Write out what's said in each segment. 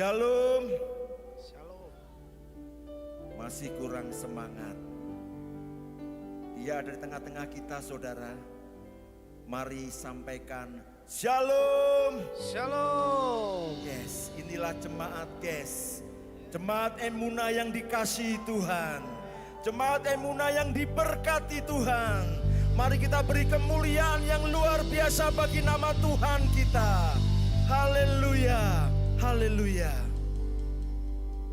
Shalom. Shalom. Masih kurang semangat. Dia ada di tengah-tengah kita, saudara. Mari sampaikan Shalom. Shalom. Yes, inilah jemaat, guys. Jemaat Emuna yang dikasihi Tuhan. Jemaat Emuna yang diberkati Tuhan. Mari kita beri kemuliaan yang luar biasa bagi nama Tuhan kita. Haleluya. Haleluya.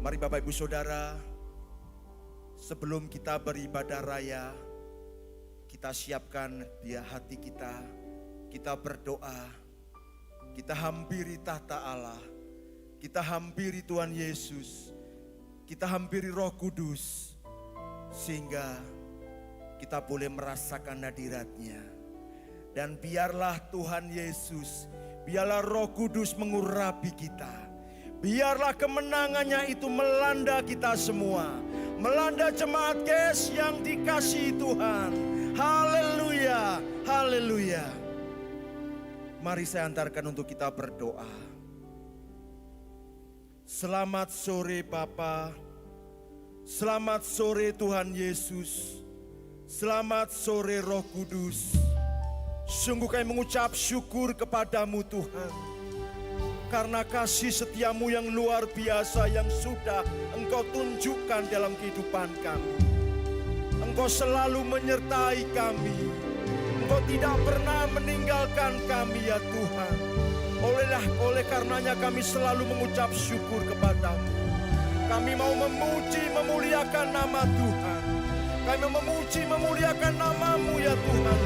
Mari Bapak Ibu Saudara, sebelum kita beribadah raya, kita siapkan dia hati kita berdoa, kita hampiri tahta Allah, kita hampiri Tuhan Yesus, kita hampiri Roh Kudus, sehingga kita boleh merasakan hadirat-Nya. Dan biarlah Tuhan Yesus, biarlah Roh Kudus mengurapi kita. Biarlah kemenangannya itu melanda kita semua. Melanda jemaat GES yang dikasihi Tuhan. Haleluya, haleluya. Mari saya antarkan untuk kita berdoa. Selamat sore Bapa. Selamat sore Tuhan Yesus. Selamat sore Roh Kudus. Sungguh kami mengucap syukur kepadamu Tuhan. Karena kasih setiamu yang luar biasa yang sudah Engkau tunjukkan dalam kehidupan kami. Engkau selalu menyertai kami. Engkau tidak pernah meninggalkan kami ya Tuhan. Oleh karenanya kami selalu mengucap syukur kepadamu. Kami mau memuji memuliakan nama Tuhan. Kami memuji memuliakan namamu ya Tuhan.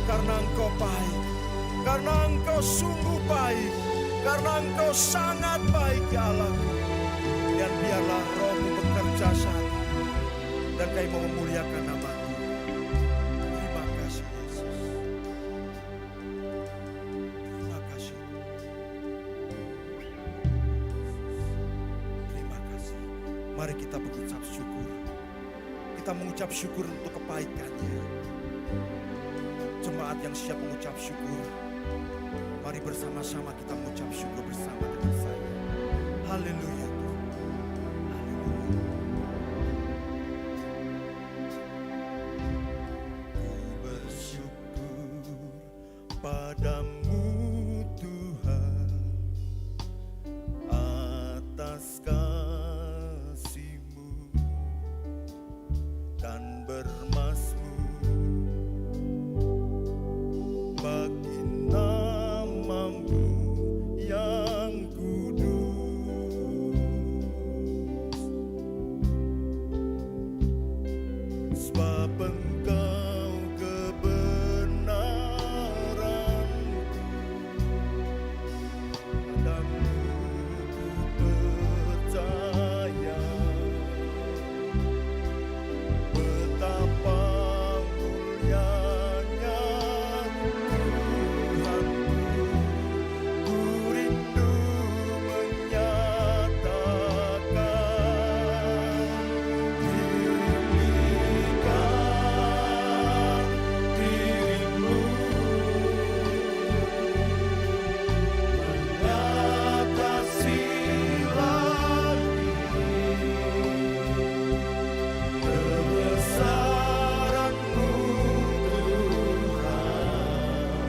Karena Engkau baik. Karena Engkau sungguh baik. Karena Engkau sangat baik ya Allah. Dan biarlah Roh-Mu bekerja saat ini. Dan kami mau memuliakan nama-Mu. Terima kasih Yesus. Terima kasih. Terima kasih. Mari kita mengucap syukur. Kita mengucap syukur untuk kebaikan-Nya. Jemaat yang siap mengucap syukur, mari bersama-sama kita mengucap syukur bersama dengan saya. Haleluya. Ku bersyukur padamu Tuhan atas kasih-Mu dan bermas-Mu bagi nama-Mu yang kudus. Sebab Engkau kebenaran-Ku, padamu ku percaya. Betapa mulianya Tuhanku, ku rindu menyatakan dirikan dirimu, mengatasi lagi kebesaran-Mu Tuhan,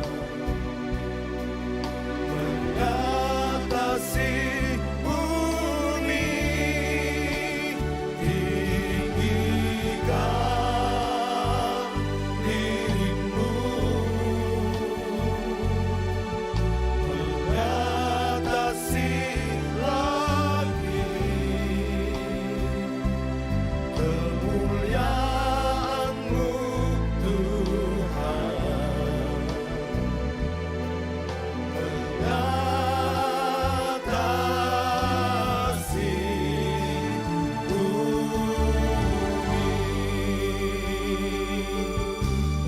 mengatasi bumi, tinggikan dirimu, mengatasi lagi kemuliaan-Mu Tuhan, mengatasi bumi.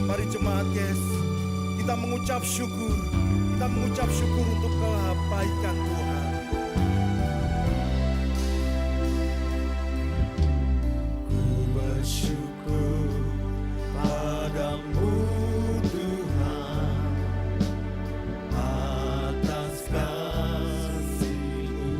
Mari jemaat GES, kita mengucap syukur. Kita mengucap syukur untuk kebaikan Tuhan. Ku bersyukur padamu Tuhan atas kasih-Mu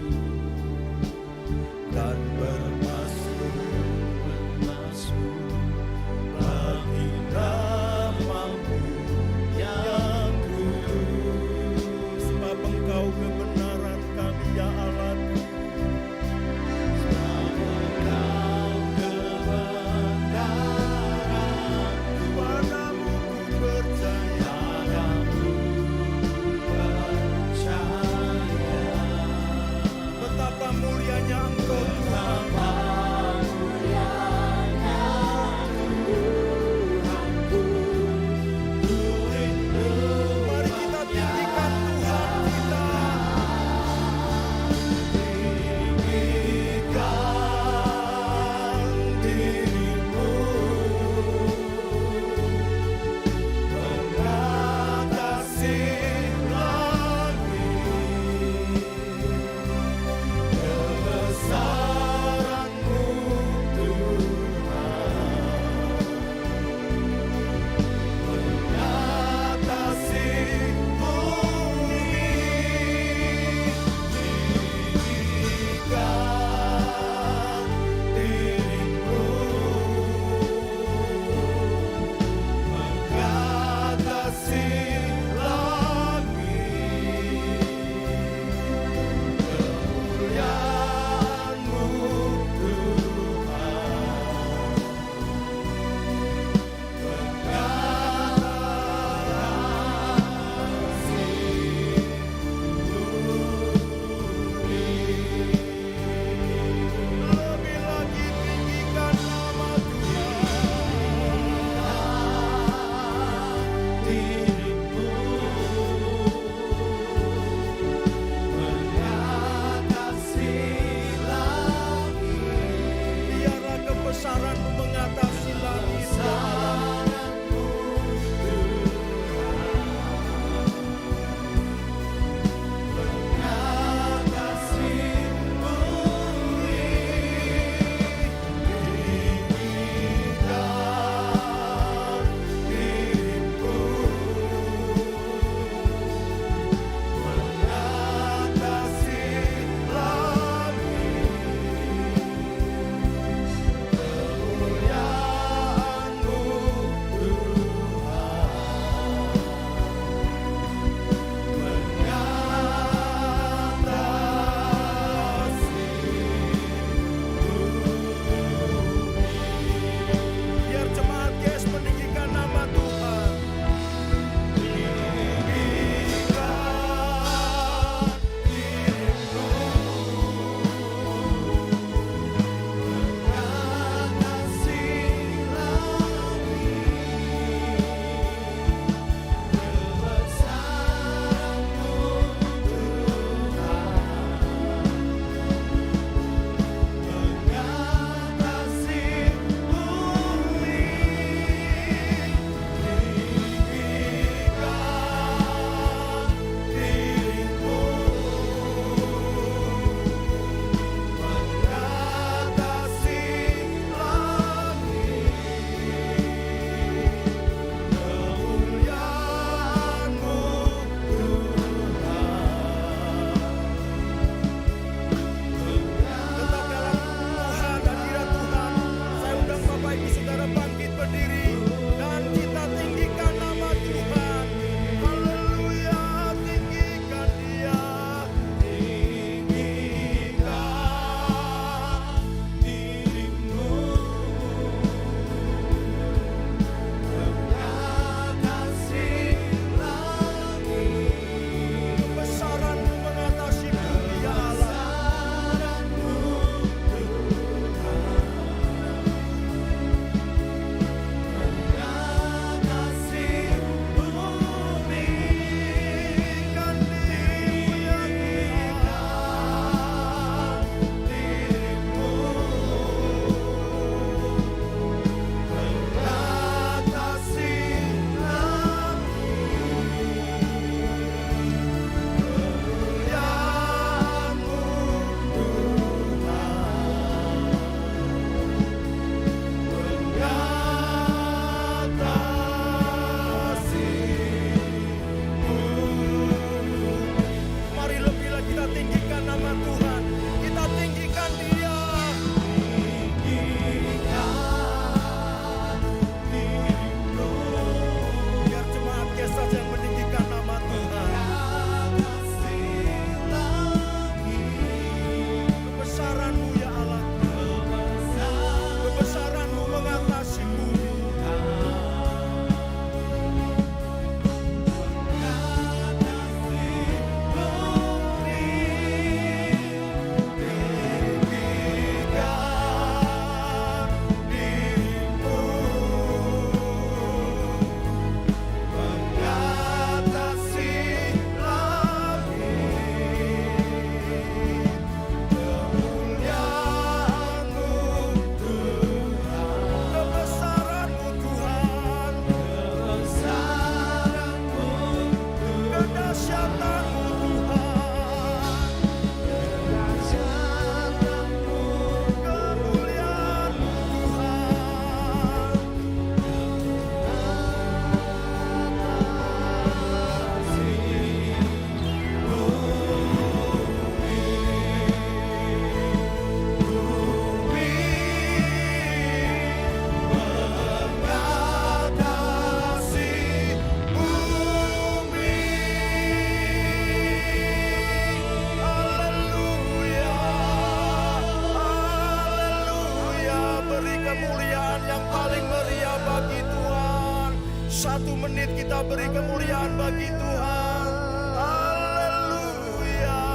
yang paling meriah bagi Tuhan. 1 menit kita beri kemuliaan bagi Tuhan. Haleluya,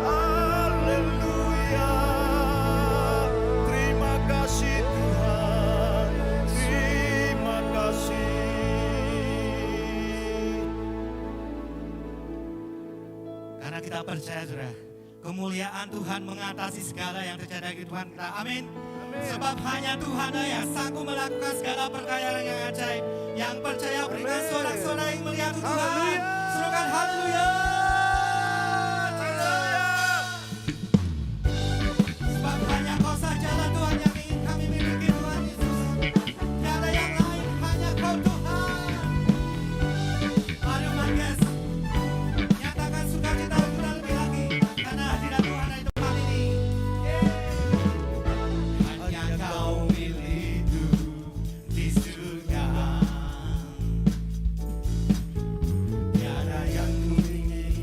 haleluya. Terima kasih Tuhan, terima kasih. Karena kita percaya saudara, kemuliaan Tuhan mengatasi segala yang terjadi di Tuhan kita. Amin. Sebab hanya Tuhan yang sanggup melakukan segala perkara yang ajaib. Yang percaya berikan sorak-sorai yang melihat Tuhan. Serukan haleluya. Sebab hanya Kau sajalah Tuhan yang ingin kami miliki Tuhan Yesus. Tiada yang lain, hanya Kau Tuhan. Mari Marques, nyatakan sukacita kita lebih lagi karena hadirat Tuhan di tempat ini. Hanya Kau milik di surga. Tiada yang ku ingin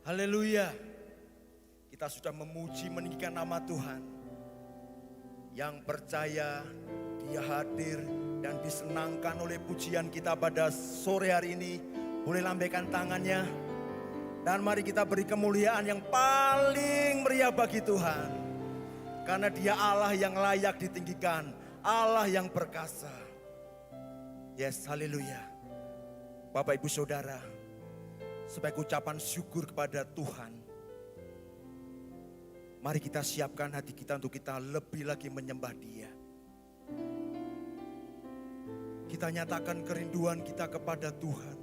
Haleluya. Kita sudah memuji meninggikan nama Tuhan. Yang percaya dia hadir dan disenangkan oleh pujian kita pada sore hari ini, boleh lambaikan tangannya. Dan mari kita beri kemuliaan yang paling meriah bagi Tuhan. Karena dia Allah yang layak ditinggikan, Allah yang perkasa. Yes, haleluya. Bapak Ibu Saudara, sebagai ucapan syukur kepada Tuhan, mari kita siapkan hati kita untuk kita lebih lagi menyembah Dia. Kita nyatakan kerinduan kita kepada Tuhan,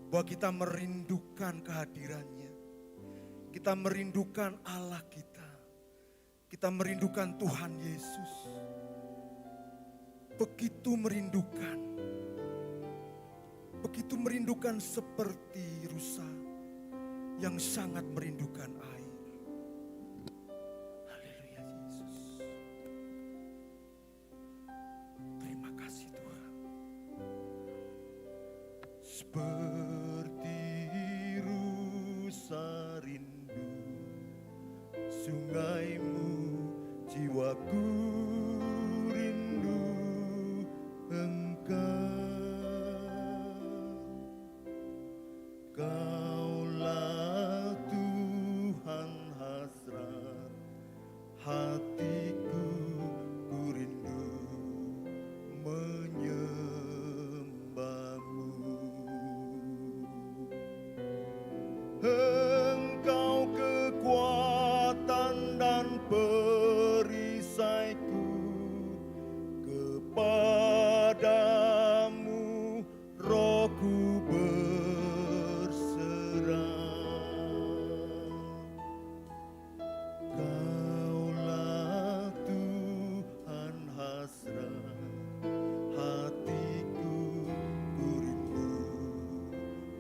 bahwa kita merindukan kehadirannya. Kita merindukan Allah kita. Kita merindukan Tuhan Yesus. Begitu merindukan seperti rusa yang sangat merindukan air. Haleluya Yesus. Terima kasih Tuhan. Seperti rusa rindu sungaimu, jiwaku rindu Engkau. Kaulah Tuhan hasrat hatiku, ku rindu menyembahmu. Engkau kekuatan dan perisaiku, kepadamu rohku berserah. Kaulah Tuhan hasrat hatiku, ku rindu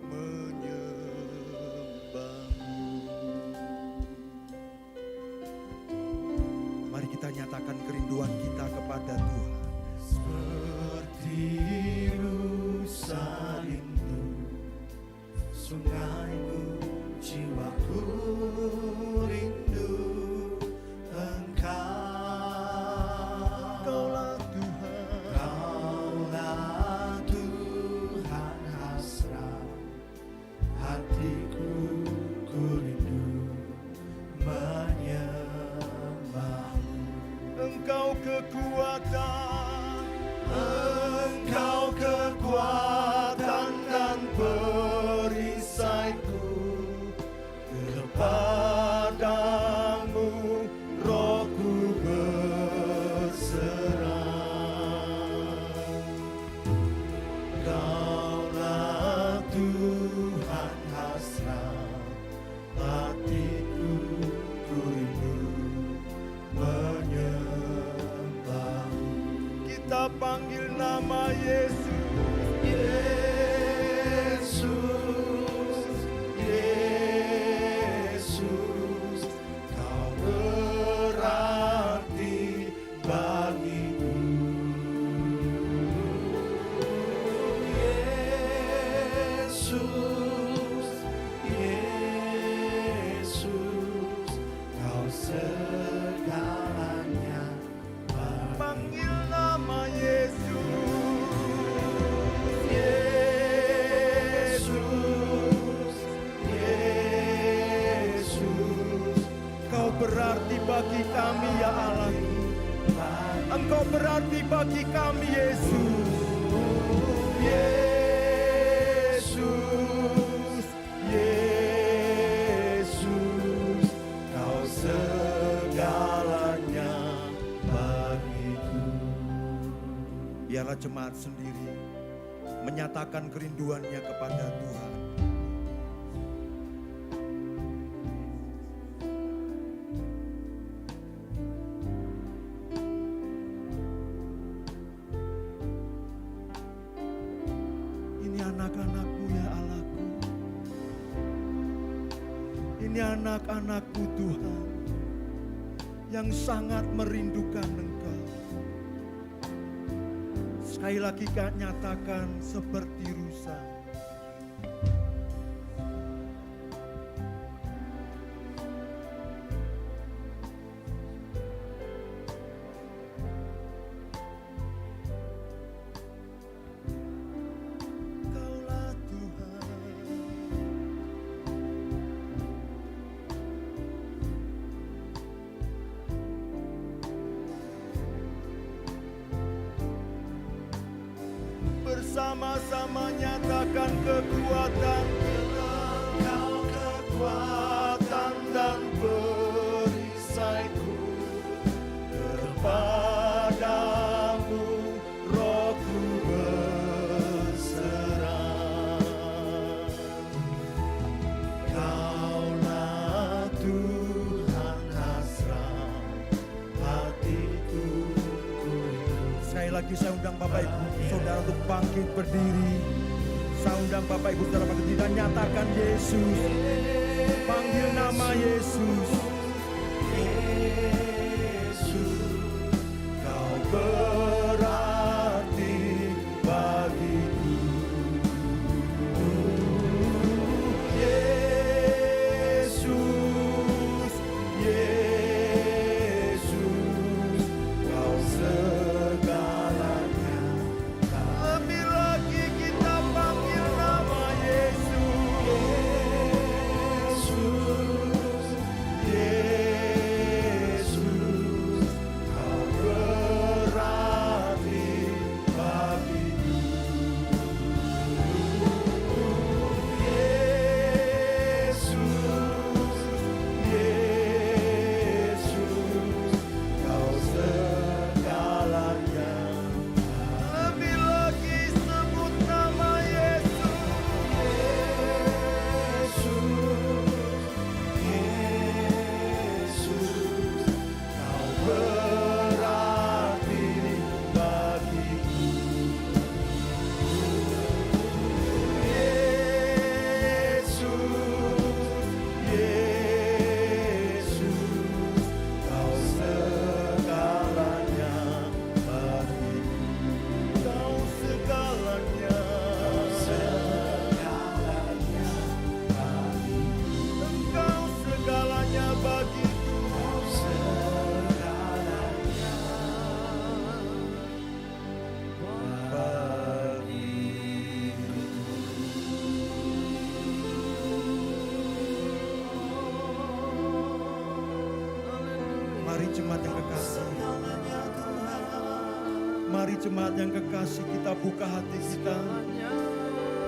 menyembahmu. Mari kita nyatakan kerinduan kita kepada Tuhan. Seperti rusa rindu sungaimu, jiwaku rindu Engkau. Kaulah Tuhan, Kaulah Tuhan hasrat hatiku, ku rindu menyembahmu. Engkau kekuatan, Engkau kekuatan dan perisaiku, kepadamu rohku berserah. Kaulah Tuhan hasrat hatiku, ku rindu menyembahmu. Kita panggil nama Yesus. Yesus, Yesus, Kau berarti bagiku. Yesus, Yesus, Kau segalanya bagiku. Panggil nama Yesus. Yesus, Yesus, Kau berarti bagi kami ya Allah. Engkau berarti bagi kami Yesus. Yesus, Yesus, Kau segalanya bagiku. Biarlah jemaat sendiri menyatakan kerinduannya kepada Tuhan. Ini anak-anakmu ya Allahku. Ini anak-anakku Tuhan yang sangat merindukan Engkau. Sekali lagi Kak nyatakan seperti rusa sama-sama nyatakan kekuatan kita. Kau kekuatan dan perisaiku, kepadamu rohku berserah. Kaulah Tuhan hasrat hatiku. Sekali lagi saya undang Bapak Ibu Saudara untuk bangkit berdiri. Saya undang Bapak Ibu Saudara bangkit dan nyatakan Yesus. Panggil nama Yesus. Yesus, kau berarti bagiku. Yesus, Yesus, kau segalanya. Lebih lagi kita panggil nama Yesus. Yesus, kau berarti bagiku. Yesus, kau segalanya. Lebih lagi sebut nama Yesus. Yesus, kau berarti bagiku. Yesus, kau segalanya bagiku. Kau segalanya, Engkau segalanya bagiku. Mari jemaat yang kekasih, mari jemaat yang kekasih, kita buka hati kita.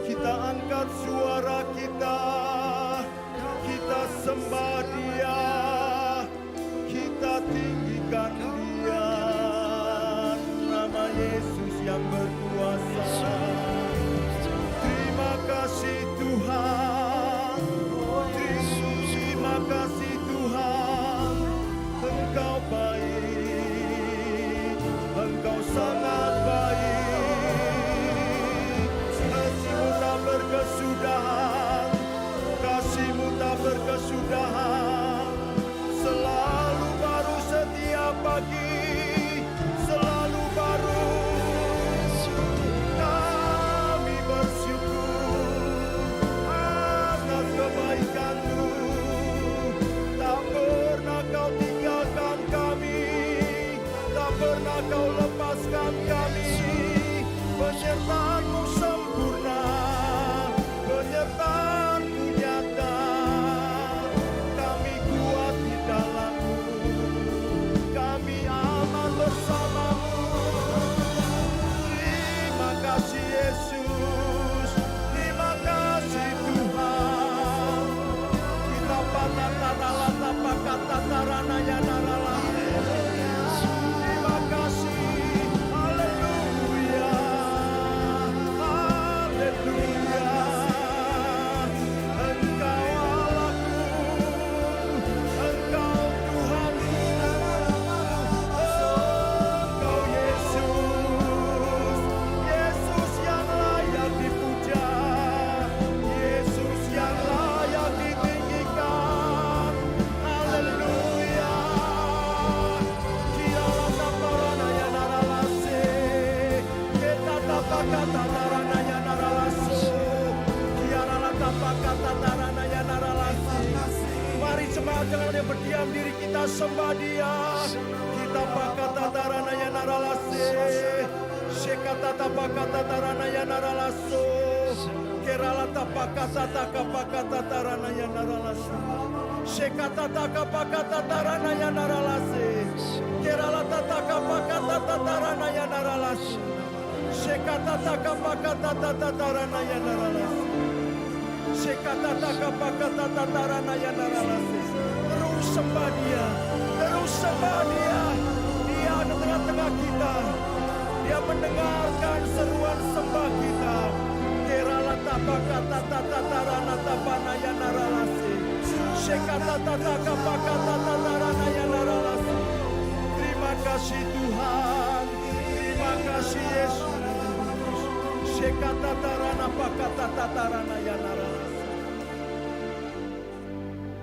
Kita angkat suara kita, kita sembah Dia, kita tinggikan Dia. Nama Yesus yang berkuasa. Terima kasih Tuhan, terima kasih Tuhan. Engkau baik, Engkau sangat baik. Kasih-Mu tak berkesudahan, kasih-Mu tak berkesudahan. Selalu baru setiap pagi, selalu baru. Kami bersyukur atas kebaikan-Mu. Tak pernah Kau tinggalkan kami, tak pernah Kau lepaskan kami. Penyertaan-Mu sempurna, penyertaan-Mu nyata. Kami kuat di dalam-Mu, kami aman bersama-Mu. Terima kasih Yesus, terima kasih Tuhan. Kita patah tarala tapakat tatarana ya narala. Terima kasih, haleluya, haleluya. Engkau Allahku, Engkau Tuhanku, Engkau Yesus, Yesus yang layak dipuja, Yesus yang layak ditinggikan. Haleluya. Kiala taparana ya naralase, kita tapakata tarana ya naralaso, kiala tapakata tarana ya naralase. Mari jemaat jangan yang berdiam diri, kita sembah Dia. Kita pakata tarana ya naralase, sekata tapakata tarana ya naralaso, kerala tapakata takapakata tarana ya naralaso. Sekata takapakata tarana ya naralase, kerala takapakata tarana ya naralaso. Shekatata pakatata tatarana yanaralasi. Shekatata pakatata tatarana yanaralasi. Terus sembah dia, terus sembah dia. Dia ada tengah-tengah kita. Dia mendengarkan seruan sembah kita. Kerala tapakatata tatarana tapana yanaralasi. Shekatata pakatata tatarana yanaralasi. Terima kasih Tuhan, terima kasih Yesus. Shekatatarana pakatatarana yanaralasi.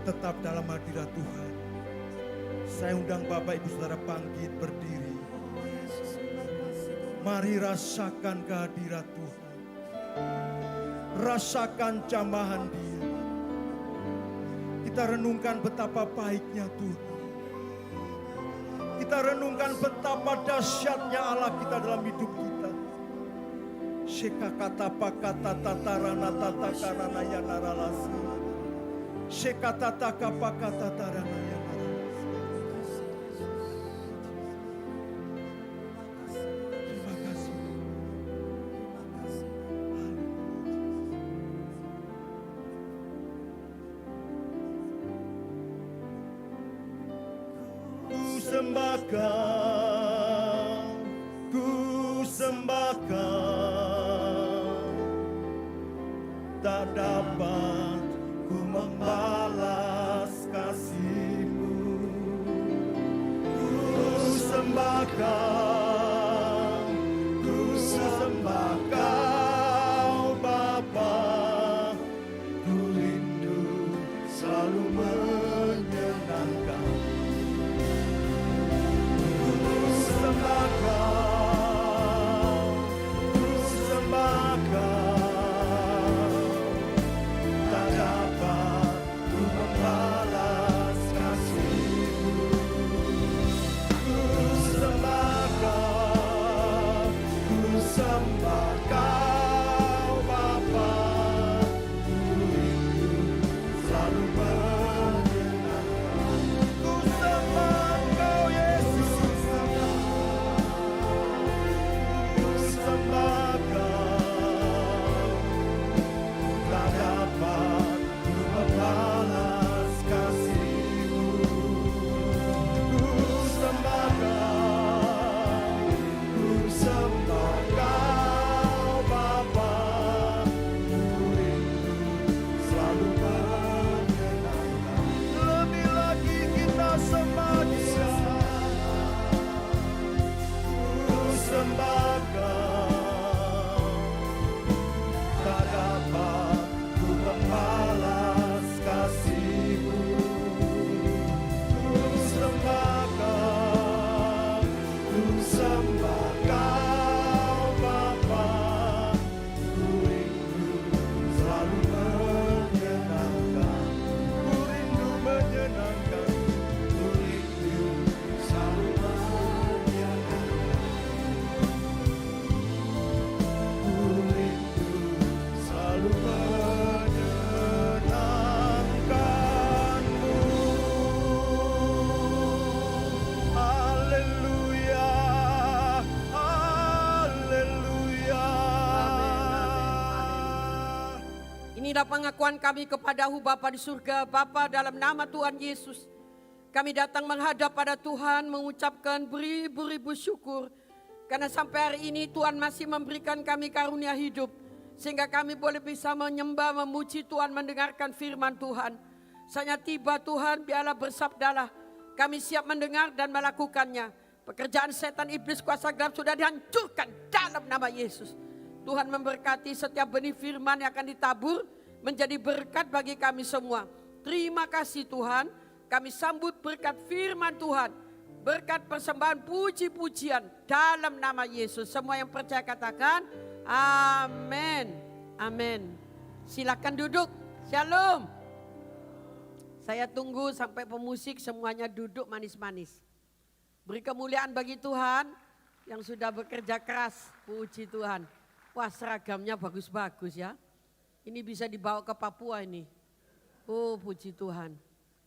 Tetap dalam hadirat Tuhan. Saya undang Bapak Ibu Saudara bangkit berdiri. Mari rasakan kehadirat Tuhan. Rasakan jamahan Dia. Kita renungkan betapa baiknya Tuhan. Kita renungkan betapa dahsyatnya Allah kita dalam hidup kita. Shekakata pakata tatarana tatakarana yanaralasi. Shekatata pakata tatarana yanaralasi. Terima kasih. Ku sembah Kau, ku sembah Kau, tak dapat ku membalas kasih-Mu. Ku sembah Kau, ku sembah Kau Bapa, ku rindu selalu menyenangkan. Sembah Kau, ku sembah Kau, tak dapat ku membalas kasih-Mu. Ku sembah Kau, ku sembah Kau Bapa, ku rindu selalu menyenangkan. Ku sembah Kau Yesus. Sembah Kau, tak dapat ku membalas kasih-Mu. Ku sembah Kau, ku sembah Kau Bapa, ku rindu selalu menyenangkan. Lebih lagi kita sembah Dia. Ku sembah Kau, tak dapat ku membalas kasih-Mu. Ku sembah Kau, ku sembah Kau Bapa, ku rindu selalu menyenangkan. Ku rindu menyenangkan, ku rindu selalu menyenangkan. Ku rindu selalu menyenangkan-Mu. Haleluya, haleluya. Inilah pengakuan kami kepadamu Bapa di surga. Bapa, dalam nama Tuhan Yesus, kami datang menghadap pada Tuhan mengucapkan beribu-ribu syukur. Karena sampai hari ini Tuhan masih memberikan kami karunia hidup. Sehingga kami boleh bisa menyembah, memuji Tuhan, mendengarkan firman Tuhan. Saatnya tiba Tuhan, biarlah bersabdalah. Kami siap mendengar dan melakukannya. Pekerjaan setan iblis kuasa gelap sudah dihancurkan dalam nama Yesus. Tuhan memberkati setiap benih firman yang akan ditabur menjadi berkat bagi kami semua. Terima kasih Tuhan, kami sambut berkat firman Tuhan. Berkat persembahan puji-pujian dalam nama Yesus. Semua yang percaya katakan amin. Amin. Silakan duduk. Shalom. Saya tunggu sampai pemusik semuanya duduk manis-manis. Beri kemuliaan bagi Tuhan yang sudah bekerja keras. Puji Tuhan. Wah, seragamnya bagus-bagus ya. Ini bisa dibawa ke Papua ini. Oh, puji Tuhan.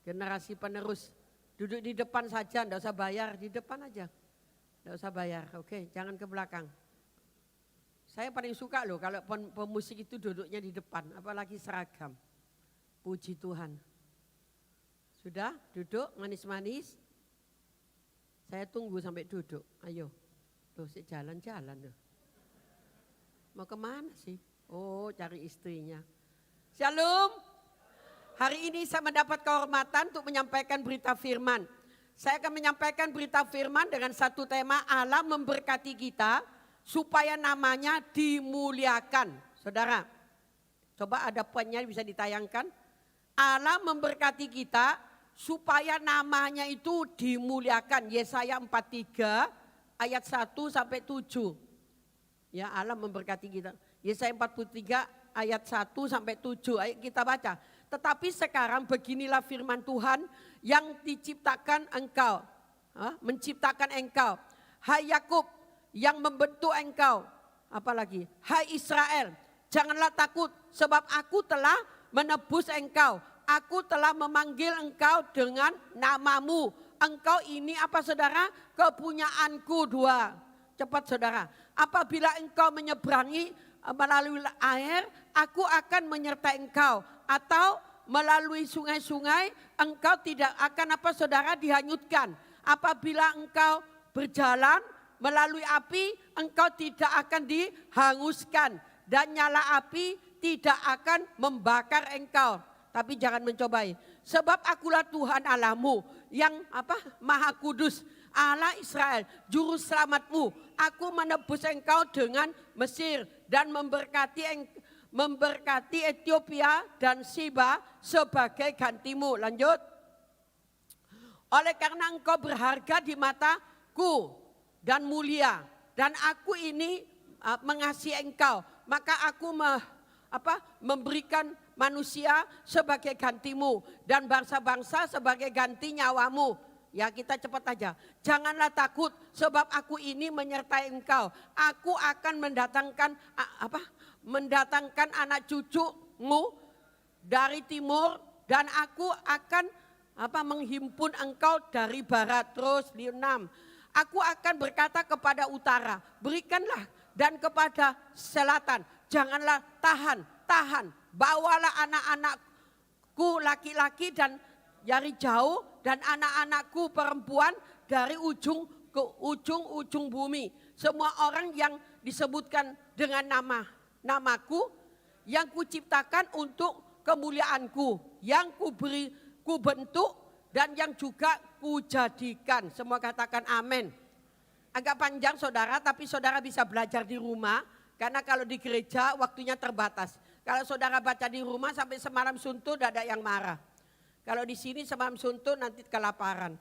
Generasi penerus. Duduk di depan saja, enggak usah bayar. Di depan aja. Enggak usah bayar. Oke, jangan ke belakang. Saya paling suka loh kalau pemusik itu duduknya di depan, apalagi seragam. Puji Tuhan. Sudah duduk manis-manis. Saya tunggu sampai duduk. Ayo. Tuh jalan-jalan loh. Mau kemana sih? Oh, cari istrinya. Shalom. Hari ini saya mendapat kehormatan untuk menyampaikan berita firman. Saya akan menyampaikan berita firman dengan satu tema, Allah memberkati kita supaya namanya dimuliakan. Saudara, coba ada poinnya bisa ditayangkan. Allah memberkati kita supaya namanya itu dimuliakan. Yesaya 43 ayat 1 sampai 7. Ya, Allah memberkati kita. Yesaya 43 ayat 1 sampai 7. Ayo kita baca. Tetapi sekarang beginilah firman Tuhan yang diciptakan engkau. Menciptakan engkau. Hai Yakub yang membentuk engkau. Apalagi? Hai Israel, janganlah takut sebab aku telah menebus engkau. Aku telah memanggil engkau dengan namamu. Engkau ini apa saudara? Kepunyaanku. 2. Cepat saudara. Apabila engkau menyeberangi melalui air, aku akan menyertai engkau. Atau melalui sungai-sungai, engkau tidak akan apa saudara dihanyutkan. Apabila engkau berjalan melalui api, engkau tidak akan dihanguskan. Dan nyala api tidak akan membakar engkau. Tapi jangan mencobai. Sebab akulah Tuhan Allahmu yang apa? Maha Kudus. Allah Israel, juru selamatmu. Aku menebus engkau dengan Mesir dan memberkati Ethiopia dan Sheba sebagai gantimu. Lanjut. Oleh karena engkau berharga di mataku dan mulia, dan aku ini mengasihi engkau, maka aku memberikan manusia sebagai gantimu dan bangsa-bangsa sebagai ganti nyawamu. Ya, kita cepat aja. Janganlah takut sebab aku ini menyertai engkau. Aku akan mendatangkan anak cucumu dari timur dan aku akan menghimpun engkau dari barat. Terus di 6. Aku akan berkata kepada utara, berikanlah, dan kepada selatan, janganlah tahan. Bawalah anak-anakku laki-laki dan dari jauh, dan anak-anakku perempuan dari ujung ke ujung bumi. Semua orang yang disebutkan dengan namaku yang kuciptakan untuk kemuliaanku, yang kubentuk dan yang juga kujadikan. Semua katakan amin. Agak panjang saudara, tapi saudara bisa belajar di rumah. Karena kalau di gereja waktunya terbatas. Kalau saudara baca di rumah sampai semalam suntuk tidak ada yang marah. Kalau di sini semalam suntuk nanti kelaparan.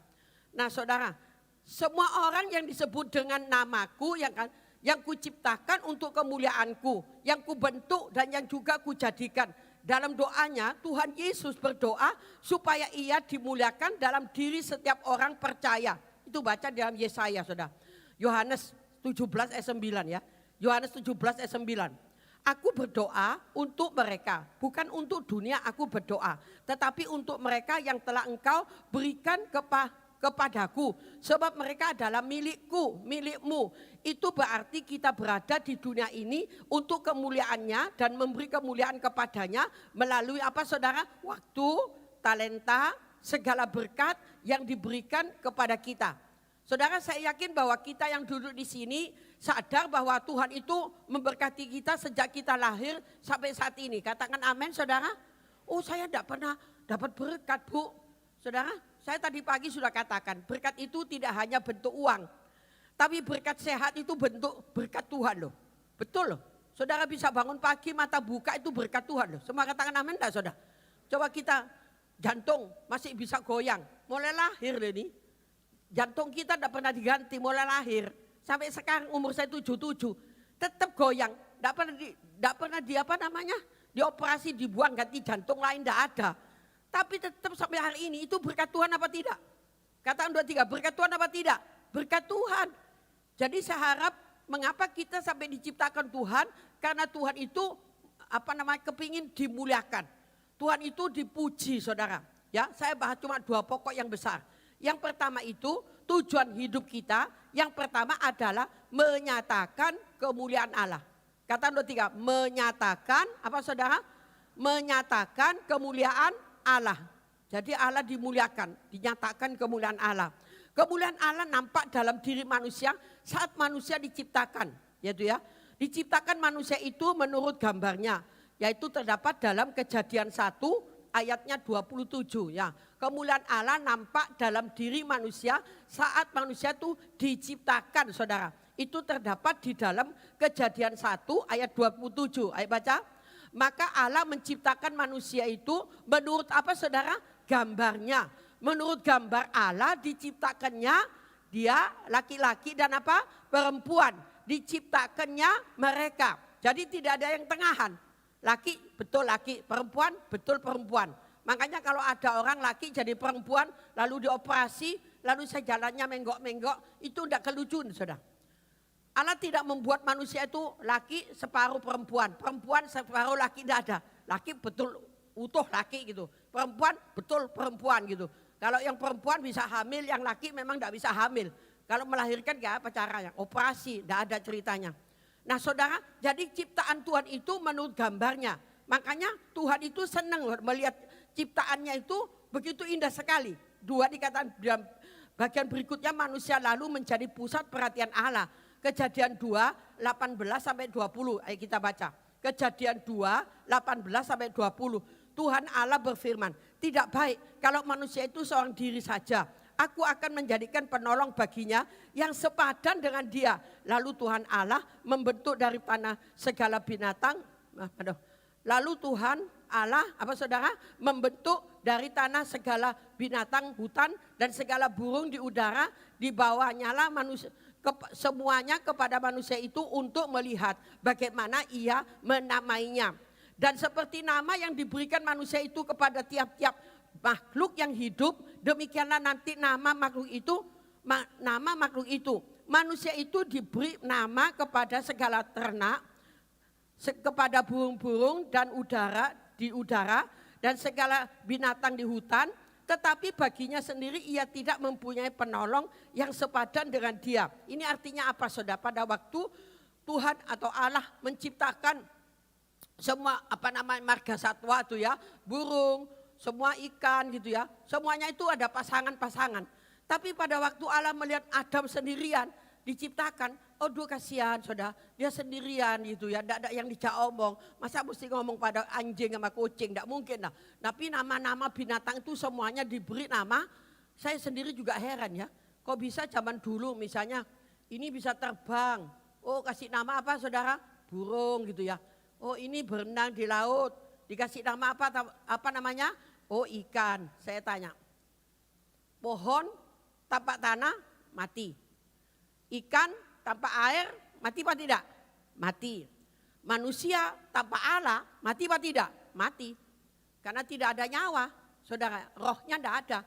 Nah saudara, semua orang yang disebut dengan namaku yang kuciptakan untuk kemuliaanku, yang kubentuk dan yang juga kujadikan. Dalam doanya Tuhan Yesus berdoa supaya ia dimuliakan dalam diri setiap orang percaya. Itu baca dalam Yesaya saudara. Yohanes 17 ayat 9 ya. Yohanes 17 ayat 9. Aku berdoa untuk mereka, bukan untuk dunia aku berdoa. Tetapi untuk mereka yang telah engkau berikan kepadaku. Sebab mereka adalah milikmu. Itu berarti kita berada di dunia ini untuk kemuliaannya dan memberi kemuliaan kepadanya melalui apa saudara? Waktu, talenta, segala berkat yang diberikan kepada kita. Saudara, saya yakin bahwa kita yang duduk di sini sadar bahwa Tuhan itu memberkati kita sejak kita lahir sampai saat ini. Katakan amin saudara. Oh saya tidak pernah dapat berkat Bu. Saudara, saya tadi pagi sudah katakan berkat itu tidak hanya bentuk uang. Tapi berkat sehat itu bentuk berkat Tuhan loh. Betul loh. Saudara bisa bangun pagi mata buka itu berkat Tuhan loh. Semua katakan amin enggak saudara. Coba kita jantung masih bisa goyang. Mulai lahir ini. Jantung kita tidak pernah diganti mulai lahir. Sampai sekarang umur saya 77. Tetap goyang. Tidak pernah dioperasi dibuang ganti jantung lain tidak ada. Tapi tetap sampai hari ini itu berkat Tuhan apa tidak? Katakan 2, 3 berkat Tuhan apa tidak? Berkat Tuhan. Jadi saya harap mengapa kita sampai diciptakan Tuhan? Karena Tuhan itu kepingin dimuliakan. Tuhan itu dipuji saudara. Ya, saya bahas cuma 2 pokok yang besar. Yang pertama itu tujuan hidup kita, yang pertama adalah menyatakan kemuliaan Allah. Kata nomor 3, menyatakan apa saudara? Menyatakan kemuliaan Allah. Jadi Allah dimuliakan, dinyatakan kemuliaan Allah. Kemuliaan Allah nampak dalam diri manusia saat manusia diciptakan, yaitu ya. Diciptakan manusia itu menurut gambarnya, yaitu terdapat dalam Kejadian 1 ayatnya 27 ya. Kemuliaan Allah nampak dalam diri manusia saat manusia itu diciptakan, saudara. Itu terdapat di dalam Kejadian 1 ayat 27. Ayo baca. Maka Allah menciptakan manusia itu menurut apa saudara? Gambarnya. Menurut gambar Allah diciptakannya dia laki-laki dan apa? Perempuan. Diciptakannya mereka. Jadi tidak ada yang tengahan. Laki betul laki, perempuan betul perempuan. Makanya kalau ada orang laki jadi perempuan lalu dioperasi, lalu saya jalannya menggok-menggok, itu tidak kelucuan saudara. Allah tidak membuat manusia itu laki separuh perempuan, perempuan separuh laki, tidak ada. Laki betul utuh laki gitu, perempuan betul perempuan gitu. Kalau yang perempuan bisa hamil, yang laki memang tidak bisa hamil. Kalau melahirkan gak apa caranya, operasi, tidak ada ceritanya. Nah saudara, jadi ciptaan Tuhan itu menurut gambarnya. Makanya Tuhan itu senang melihat ciptaannya itu begitu indah sekali. 2 dikatakan dalam bagian berikutnya manusia lalu menjadi pusat perhatian Allah. Kejadian 2, 18 sampai 20. Ayo kita baca. Kejadian 2, 18 sampai 20. Tuhan Allah berfirman, tidak baik kalau manusia itu seorang diri saja. Aku akan menjadikan penolong baginya yang sepadan dengan dia. Lalu Tuhan Allah membentuk dari tanah segala binatang. Lalu Tuhan Allah, apa saudara? Membentuk dari tanah segala binatang hutan dan segala burung di udara. Di bawahnya lah manusia, semuanya kepada manusia itu untuk melihat bagaimana ia menamainya. Dan seperti nama yang diberikan manusia itu kepada tiap-tiap makhluk yang hidup, demikianlah nanti nama makhluk itu, Manusia itu diberi nama kepada segala ternak, kepada burung-burung dan di udara dan segala binatang di hutan. Tetapi baginya sendiri ia tidak mempunyai penolong yang sepadan dengan dia. Ini artinya apa saudara? Pada waktu Tuhan atau Allah menciptakan semua marga satwa itu ya, burung, semua ikan gitu ya. Semuanya itu ada pasangan-pasangan. Tapi pada waktu Allah melihat Adam sendirian diciptakan, aduh kasihan saudara, dia sendirian gitu ya, tidak ada yang dijak omong. Masa mesti ngomong pada anjing sama kucing, tidak mungkin lah. Tapi nama-nama binatang itu semuanya diberi nama. Saya sendiri juga heran ya, kok bisa zaman dulu misalnya ini bisa terbang. Oh kasih nama apa saudara? Burung gitu ya. Oh ini berenang di laut, dikasih nama apa namanya? Oh ikan. Saya tanya, pohon tanpa tanah mati. Ikan tanpa air mati apa tidak? Mati. Manusia tanpa Allah mati apa tidak? Mati. Karena tidak ada nyawa, saudara, rohnya tidak ada.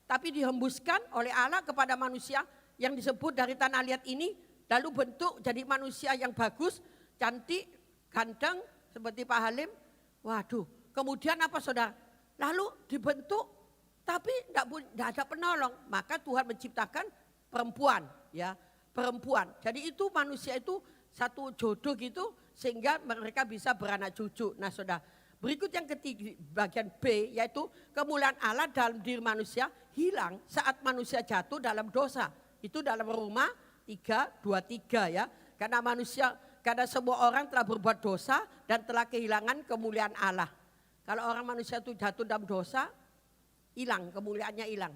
Tapi dihembuskan oleh Allah kepada manusia yang disebut dari tanah liat ini, lalu bentuk jadi manusia yang bagus, cantik, ganteng seperti Pak Halim. Waduh, kemudian apa saudara? Lalu dibentuk tapi tidak ada penolong, maka Tuhan menciptakan perempuan ya. Perempuan. Jadi itu manusia itu satu jodoh gitu sehingga mereka bisa beranak cucu. Nah saudara, berikut yang ketiga bagian B yaitu kemuliaan Allah dalam diri manusia hilang saat manusia jatuh dalam dosa. Itu dalam Roma 3:23 ya. Karena semua orang telah berbuat dosa dan telah kehilangan kemuliaan Allah. Kalau orang manusia itu jatuh dalam dosa, hilang, kemuliaannya hilang.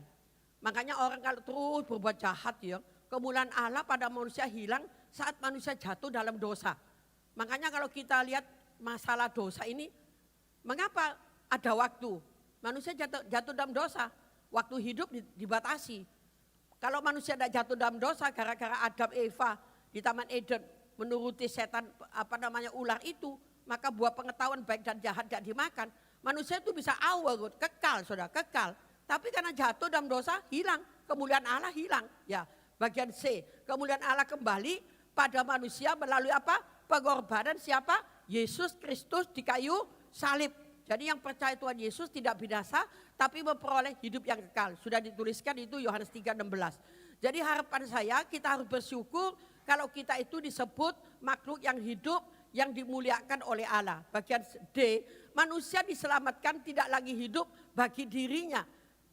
Makanya orang kalau terus berbuat jahat ya, kemuliaan Allah pada manusia hilang saat manusia jatuh dalam dosa. Makanya kalau kita lihat masalah dosa ini, mengapa ada waktu? Manusia jatuh dalam dosa, waktu hidup dibatasi. Kalau manusia tidak jatuh dalam dosa gara-gara Adam Eva di Taman Eden menuruti setan ular itu, maka buah pengetahuan baik dan jahat tidak dimakan. Manusia itu bisa awal, kekal saudara, kekal. Tapi karena jatuh dalam dosa hilang, kemuliaan Allah hilang. Ya, bagian C, kemuliaan Allah kembali pada manusia melalui apa? Pengorbanan siapa? Yesus Kristus di kayu salib. Jadi yang percaya Tuhan Yesus tidak binasa, tapi memperoleh hidup yang kekal. Sudah dituliskan itu Yohanes 3:16. Jadi harapan saya kita harus bersyukur kalau kita itu disebut makhluk yang hidup, yang dimuliakan oleh Allah. Bagian D, manusia diselamatkan tidak lagi hidup bagi dirinya,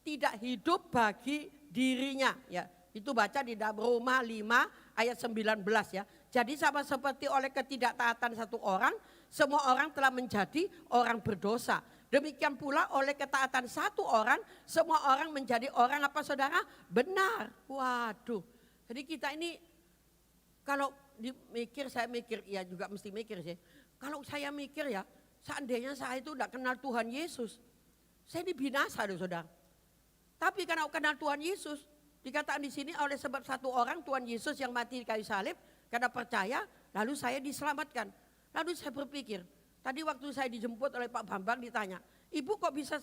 tidak hidup bagi dirinya. Ya, itu baca di dalam Roma 5 ayat 19 ya. Jadi sama seperti oleh ketidaktaatan satu orang, semua orang telah menjadi orang berdosa. Demikian pula oleh ketaatan satu orang, semua orang menjadi orang apa saudara? Benar. Waduh. Jadi kita ini kalau saya mikir, ya juga mesti mikir sih. Kalau saya mikir ya, seandainya saya itu tidak kenal Tuhan Yesus, saya ini binasa loh saudara. Tapi karena kenal Tuhan Yesus, dikatakan di sini oleh sebab satu orang Tuhan Yesus yang mati di kayu salib, karena percaya, lalu saya diselamatkan. Lalu saya berpikir, tadi waktu saya dijemput oleh Pak Bambang ditanya, Ibu kok bisa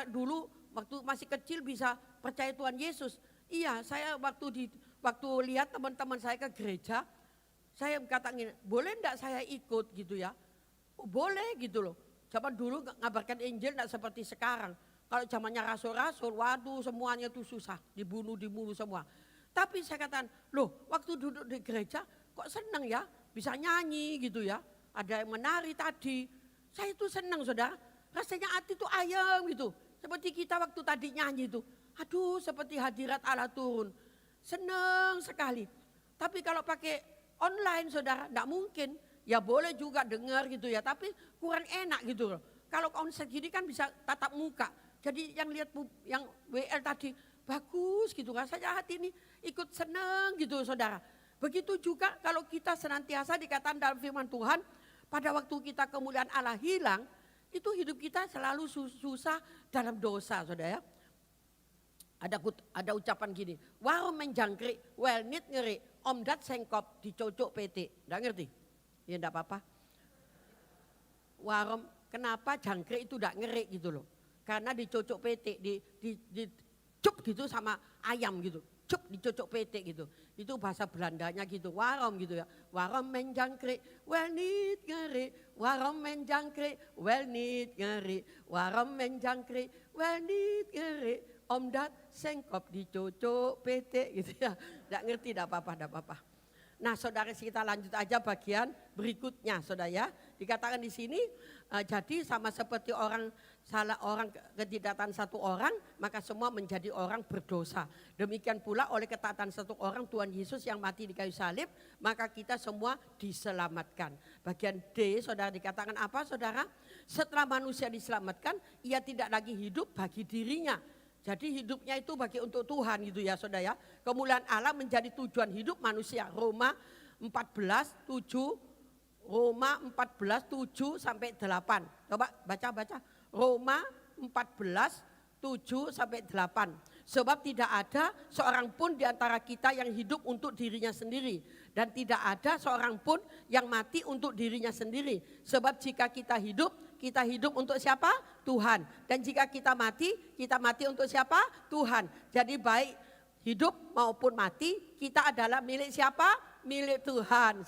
dulu waktu masih kecil bisa percaya Tuhan Yesus? Iya, saya waktu lihat teman-teman saya ke gereja, saya katakan, boleh enggak saya ikut gitu ya? Oh, boleh gitu loh. Zaman dulu ngabarkan Injil enggak seperti sekarang. Kalau zamannya rasul-rasul, waduh semuanya tuh susah, dibunuh semua. Tapi saya katakan, loh waktu duduk di gereja kok senang ya, bisa nyanyi gitu ya. Ada yang menari tadi. Saya itu senang saudara, rasanya hati itu ayam gitu. Seperti kita waktu tadi nyanyi itu. Aduh seperti hadirat Allah turun. Senang sekali. Tapi kalau pakai online saudara, enggak mungkin. Ya boleh juga dengar gitu ya, tapi kurang enak gitu loh. Kalau konser gini kan bisa tatap muka. Jadi yang lihat yang WL tadi bagus gitu, rasanya hati ini ikut senang gitu saudara. Begitu juga kalau kita senantiasa dikatakan dalam firman Tuhan, pada waktu kita kemuliaan Allah hilang, itu hidup kita selalu susah dalam dosa saudara ya. Ada ucapan gini, warung menjangkrik, well nit ngeri, omdat sengkop dicocok PT. Enggak ngerti? Ya enggak apa-apa. Warung, kenapa jangkrik itu enggak ngeri gitu loh. Karena dicocok PT, di cup gitu sama ayam gitu. Cup dicocok PT gitu. Itu bahasa Belandanya gitu, warom gitu ya. Warom menjangkrik, well nit ngeri. Warom menjangkrik, well nit ngeri. Warom menjangkrik, well nit ngeri. Omdat sengkop dicocok PT gitu ya. Enggak ngerti, enggak apa-apa. Nah saudara kita lanjut aja bagian berikutnya saudara ya. Dikatakan di sini jadi sama seperti orang ketidaktaatan satu orang, maka semua menjadi orang berdosa. Demikian pula oleh ketaatan satu orang Tuhan Yesus yang mati di kayu salib, maka kita semua diselamatkan. Bagian D saudara dikatakan apa saudara? Setelah manusia diselamatkan, ia tidak lagi hidup bagi dirinya. Jadi hidupnya itu bagi untuk Tuhan gitu ya saudara ya. Kemuliaan Allah menjadi tujuan hidup manusia. Roma 14:7 sampai 8. Coba baca. Roma 14:7 sampai 8. Sebab tidak ada seorang pun di antara kita yang hidup untuk dirinya sendiri. Dan tidak ada seorang pun yang mati untuk dirinya sendiri. Sebab jika kita hidup untuk siapa? Tuhan. Dan jika kita mati untuk siapa? Tuhan. Jadi baik hidup maupun mati, kita adalah milik siapa? Milik Tuhan.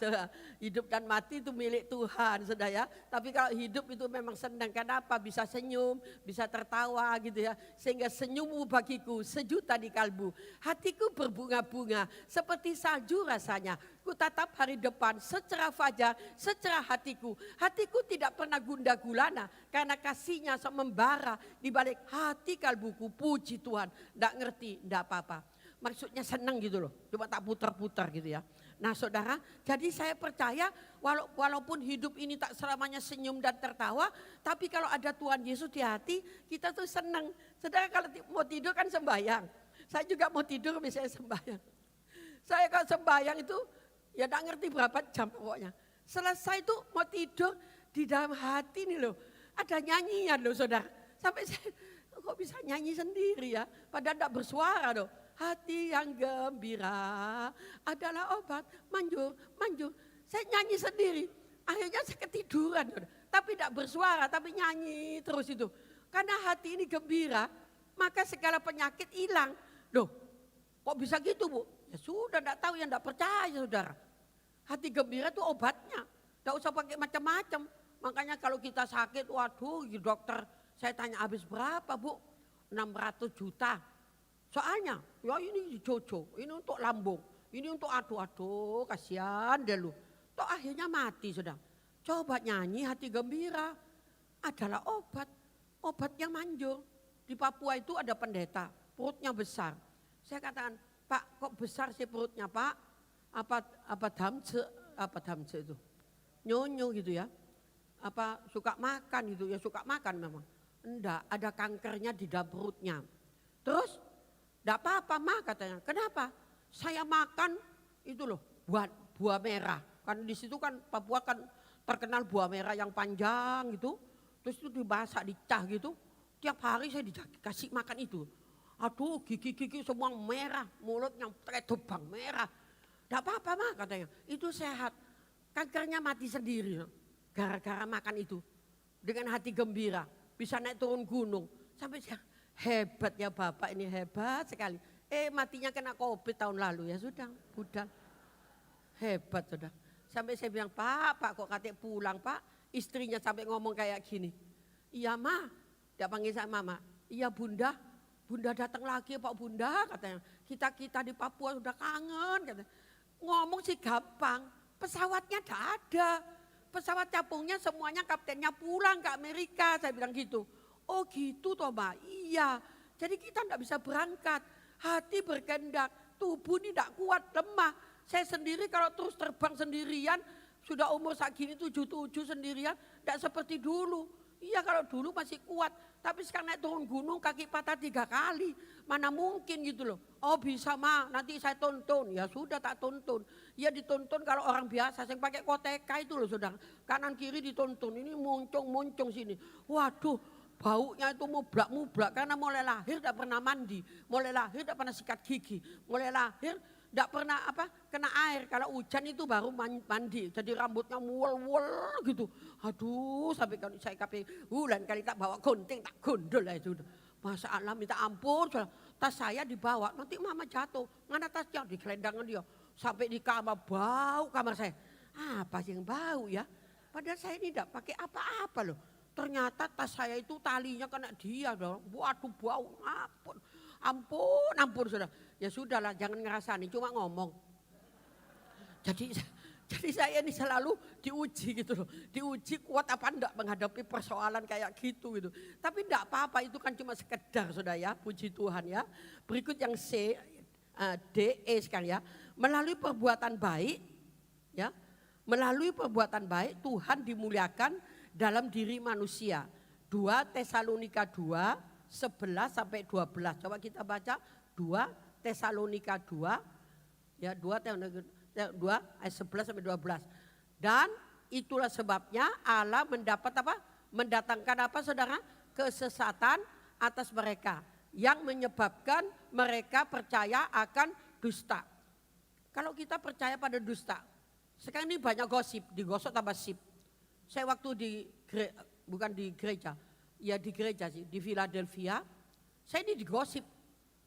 Hidup dan mati itu milik Tuhan, saudara ya. Tapi kalau hidup itu memang senang, kenapa? Bisa senyum, bisa tertawa gitu ya. Sehingga senyummu bagiku sejuta di kalbu. Hatiku berbunga-bunga, seperti salju rasanya. Ku tatap hari depan secerah fajar, secerah hatiku. Hatiku tidak pernah gundah gulana, karena kasihnya membara di balik hati kalbuku. Puji Tuhan, enggak ngerti, enggak apa-apa. Maksudnya senang gitu loh, cuma tak putar-putar gitu ya. Nah saudara, jadi saya percaya walaupun hidup ini tak selamanya senyum dan tertawa, tapi kalau ada Tuhan Yesus di hati, kita tuh senang. Saudara kalau mau tidur kan sembahyang, saya juga mau tidur misalnya sembahyang. Saya kalau sembahyang itu ya tak ngerti berapa jam pokoknya. Selesai itu mau tidur, di dalam hati nih loh, ada nyanyian loh saudara. Sampai saya kok bisa nyanyi sendiri ya, padahal tidak bersuara loh. Hati yang gembira adalah obat manjur. Saya nyanyi sendiri. Akhirnya saya ketiduran. Tapi tidak bersuara, tapi nyanyi terus itu. Karena hati ini gembira, maka segala penyakit hilang. Loh, kok bisa gitu Bu? Ya sudah, tidak tahu yang tidak percaya saudara. Hati gembira itu obatnya. Tidak usah pakai macam-macam. Makanya kalau kita sakit, waduh dokter, saya tanya habis berapa Bu? 600 juta. Soalnya, ya ini dicocok, ini untuk lambung, ini untuk aduh, kasihan deh lu. Toh akhirnya mati sudah. Coba nyanyi hati gembira adalah obat. Obatnya manjur. Di Papua itu ada pendeta, perutnya besar. Saya katakan, Pak kok besar sih perutnya Pak? Apa damce itu? Nyonyo gitu ya. Apa suka makan gitu ya, suka makan memang. Enggak, ada kankernya di dalam perutnya. Terus, enggak apa-apa mah katanya. Kenapa? Saya makan itu loh, buah merah. Kan di situ kan Papua kan terkenal buah merah yang panjang gitu. Terus itu dimasak, dicah gitu. Tiap hari saya dikasih makan itu. Aduh gigi-gigi semua merah, mulutnya kayak tubang merah. Enggak apa-apa mah katanya, itu sehat. Kankernya mati sendiri gara-gara makan itu. Dengan hati gembira, bisa naik turun gunung. Sampai saya, hebat ya Bapak ini, hebat sekali. Matinya kena COVID tahun lalu ya sudah, udah. Hebat sudah. Sampai saya bilang, Pak kok katanya pulang Pak. Istrinya sampai ngomong kayak gini. Iya Ma, dia panggil saya Mama. Iya Bunda, Bunda datang lagi Pak Bunda katanya. Kita di Papua sudah kangen katanya. Ngomong sih gampang, pesawatnya tidak ada. Pesawat capungnya semuanya kaptennya pulang ke Amerika, saya bilang gitu. Oh gitu toh Mbak, iya. Jadi kita tidak bisa berangkat, hati berkehendak, tubuh ini tidak kuat, lemah. Saya sendiri kalau terus terbang sendirian, sudah umur segini 77 sendirian, tidak seperti dulu. Iya kalau dulu masih kuat, tapi sekarang naik turun gunung kaki patah 3 kali. Mana mungkin gitu loh. Oh bisa mah nanti saya tonton. Ya sudah tak tonton. Ya ditonton kalau orang biasa yang pakai koteka itu loh saudara. Kanan kiri ditonton, ini muncung sini. Waduh baunya itu mublak-mublak karena mulai lahir tidak pernah mandi. Mulai lahir tidak pernah sikat gigi. Mulai lahir tidak pernah kena air, kalau hujan itu baru mandi, jadi rambutnya mual-mual gitu. Aduh sampai kalau saya lain kali tak bawa gunting tak gondol lah itu. Masa Allah minta ampun, tas saya dibawa, nanti mama jatuh, mana tasnya di kelendangan dia. Sampai di kamar, bau kamar saya. Apa sih yang bau ya? Padahal saya ini tidak pakai apa-apa loh. Ternyata tas saya itu talinya kena dia dong. Waduh bau, ampun sudah. Ya sudahlah jangan ngerasani, cuma ngomong. Jadi saya ini selalu diuji gitu loh. Diuji kuat apa enggak menghadapi persoalan kayak gitu. Tapi enggak apa-apa, itu kan cuma sekedar sudah ya, puji Tuhan ya. Berikut yang D-E sekali ya. Melalui perbuatan baik ya. Melalui perbuatan baik Tuhan dimuliakan dalam diri manusia. 2 Tesalonika 2, 11 sampai 12. Coba kita baca 2 Tesalonika 2, ya 2 ayat 11 sampai 12. Dan itulah sebabnya Allah mendatangkan apa saudara? Kesesatan atas mereka yang menyebabkan mereka percaya akan dusta. Kalau kita percaya pada dusta, sekarang ini banyak gosip, digosok tambah sip. Saya waktu bukan di gereja, ya di gereja sih, di Philadelphia, saya ini digosip.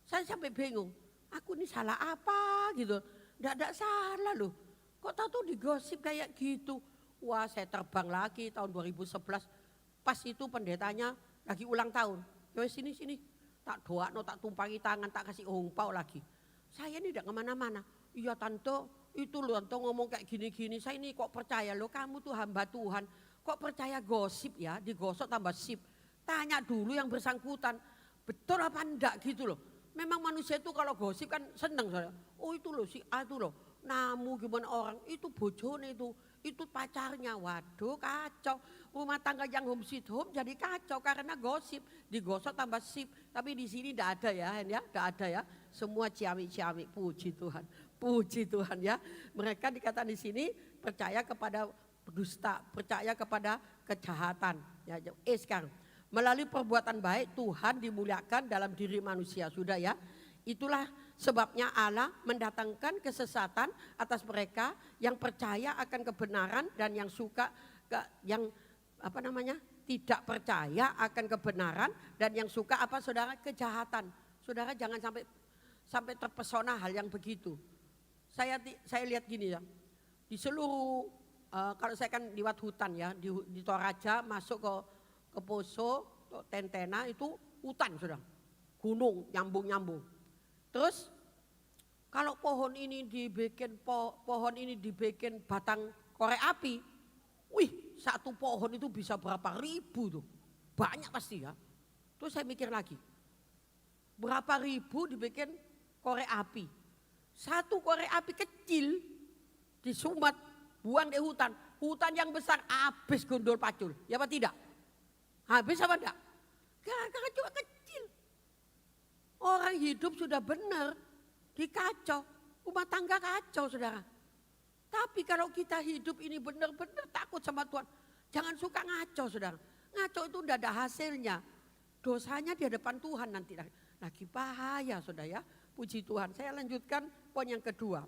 Saya sampai bingung, aku ini salah apa gitu. Tidak salah loh, kok tahu tuh digosip kayak gitu. Wah saya terbang lagi tahun 2011, pas itu pendetanya lagi ulang tahun. Ya sini, tak doa, tak tumpangi tangan, tak kasih hongpau lagi. Saya ini tidak kemana-mana. Iya tante, itu loh tante ngomong kayak gini-gini, saya ini kok percaya loh kamu tuh hamba Tuhan. Kok percaya gosip ya, digosok tambah sip. Tanya dulu yang bersangkutan, betul apa enggak gitu loh. Memang manusia itu kalau gosip kan seneng saya. Oh itu loh si A itu loh. Namu gimana orang itu bojone itu pacarnya. Waduh kacau. Rumah tangga yang home sweet home jadi kacau karena gosip. Digosok tambah sip. Tapi di sini tidak ada ya, tidak ada ya. Semua ciamik-ciamik. Puji Tuhan. Puji Tuhan ya. Mereka dikatakan di sini percaya kepada dusta, percaya kepada kejahatan. Ya, sekarang. Melalui perbuatan baik Tuhan dimuliakan dalam diri manusia. Sudah ya. Itulah sebabnya Allah mendatangkan kesesatan atas mereka yang percaya akan kebenaran dan yang tidak percaya akan kebenaran dan yang suka saudara kejahatan. Saudara jangan sampai terpesona hal yang begitu. Saya lihat gini ya. Di seluruh kalau saya kan lewat hutan ya, di Toraja masuk ke Poso, Tentena itu hutan sudah, gunung nyambung. Terus kalau pohon ini dibikin batang korek api, wih satu pohon itu bisa berapa ribu tuh. Banyak pasti ya. Terus saya mikir lagi, berapa ribu dibikin korek api. Satu korek api kecil disumat, buang di hutan. Hutan yang besar habis gondol pacul. Ya apa tidak? Habis apa enggak? Gara-gara cuma kecil. Orang hidup sudah benar, dikacau. Rumah tangga kacau saudara. Tapi kalau kita hidup ini benar-benar takut sama Tuhan. Jangan suka ngaco saudara. Ngaco itu udah ada hasilnya. Dosanya di hadapan Tuhan nanti. Lagi bahaya saudara ya. Puji Tuhan. Saya lanjutkan poin yang kedua.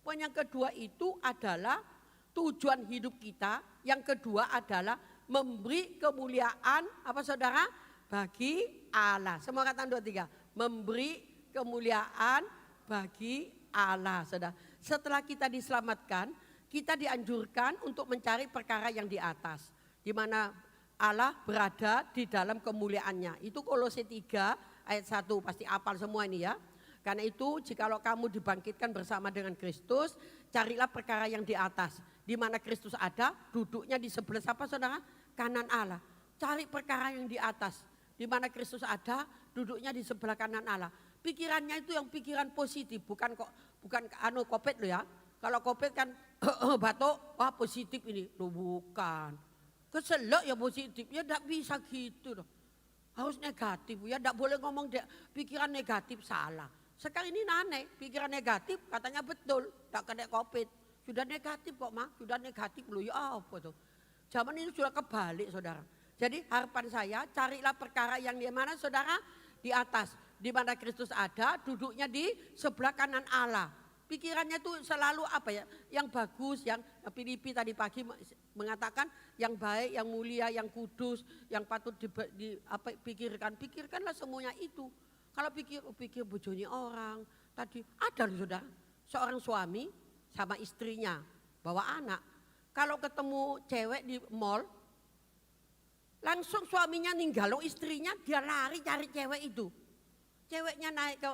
Poin yang kedua itu adalah tujuan hidup kita. Yang kedua adalah memberi kemuliaan apa saudara? Bagi Allah. Semua kata 2, 3. Memberi kemuliaan bagi Allah, saudara. Setelah kita diselamatkan, kita dianjurkan untuk mencari perkara yang di atas, di mana Allah berada di dalam kemuliaannya. Itu Kolose 3 ayat 1, pasti hafal semua ini ya. Karena itu jikalau kamu dibangkitkan bersama dengan Kristus, carilah perkara yang di atas. Di mana Kristus ada, duduknya di sebelah siapa saudara? Kanan Allah. Cari perkara yang di atas. Di mana Kristus ada, duduknya di sebelah kanan Allah. Pikirannya itu yang pikiran positif, bukan kopet lo ya. Kalau kopet kan batuk, wah positif ini. Loh bukan. Keselak ya positif, ya tidak bisa gitu loh. Harus negatif, ya tidak boleh ngomong pikiran negatif, salah. Sekarang ini aneh, pikiran negatif katanya betul, tidak kena covid. Sudah negatif kok mah, sudah negatif loh ya apa tuh. Zaman ini sudah kebalik saudara. Jadi harapan saya carilah perkara yang di mana saudara? Di atas. Di mana Kristus ada, duduknya di sebelah kanan Allah. Pikirannya itu selalu apa ya? Yang bagus, yang Filipi tadi pagi mengatakan yang baik, yang mulia, yang kudus, yang patut pikirkan. Pikirkanlah semuanya itu. Kalau pikir bojonya orang, tadi ada loh saudara. Seorang suami sama istrinya bawa anak. Kalau ketemu cewek di mall, langsung suaminya ninggalo istrinya, dia lari cari cewek itu. Ceweknya naik ke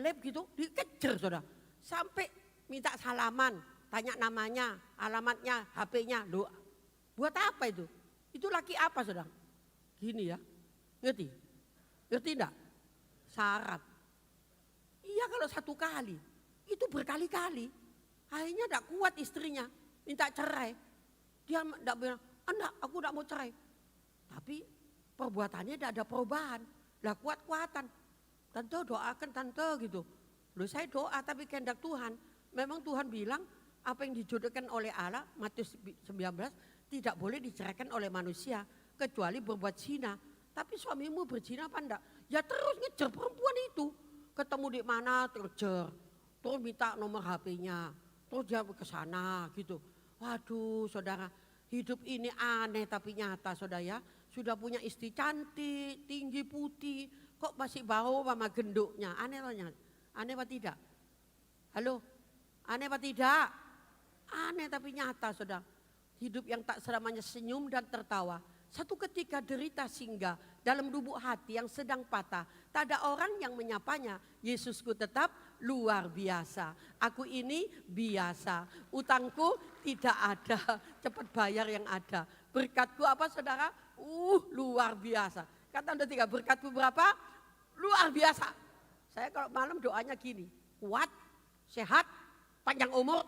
lift gitu, dikejar saudara. Sampai minta salaman, tanya namanya, alamatnya, HP-nya. Loh, buat apa itu? Itu laki apa saudara? Gini ya, ngerti? Ngerti enggak? Syarat. Iya kalau satu kali, itu berkali-kali. Akhirnya enggak kuat istrinya, minta cerai. Dia enggak bilang, enggak aku enggak mau cerai. Tapi perbuatannya enggak ada perubahan. Lah kuat-kuatan. Tante doakan tante gitu. Loh saya doa tapi kehendak Tuhan. Memang Tuhan bilang apa yang dijodohkan oleh Allah, Matius 19, tidak boleh diceraikan oleh manusia. Kecuali berbuat zina. Tapi suamimu berzina apa enggak? Ya terus ngejar perempuan itu. Ketemu di mana terkejar. Terus minta nomor HP-nya. Terus dia ke sana gitu. Waduh saudara, hidup ini aneh tapi nyata saudara ya. Sudah punya istri cantik, tinggi, putih, kok masih bau sama genduknya. Aneh loh, aneh apa tidak? Halo, aneh apa tidak? Aneh tapi nyata saudara. Hidup yang tak selamanya senyum dan tertawa. Satu ketika derita singgah dalam lubuk hati yang sedang patah. Tak ada orang yang menyapanya. Yesusku tetap luar biasa. Aku ini biasa. Utangku tidak ada. Cepat bayar yang ada. Berkatku apa saudara? Luar biasa. Kata udah 3, berkatku berapa? Luar biasa. Saya kalau malam doanya gini. Kuat, sehat, panjang umur,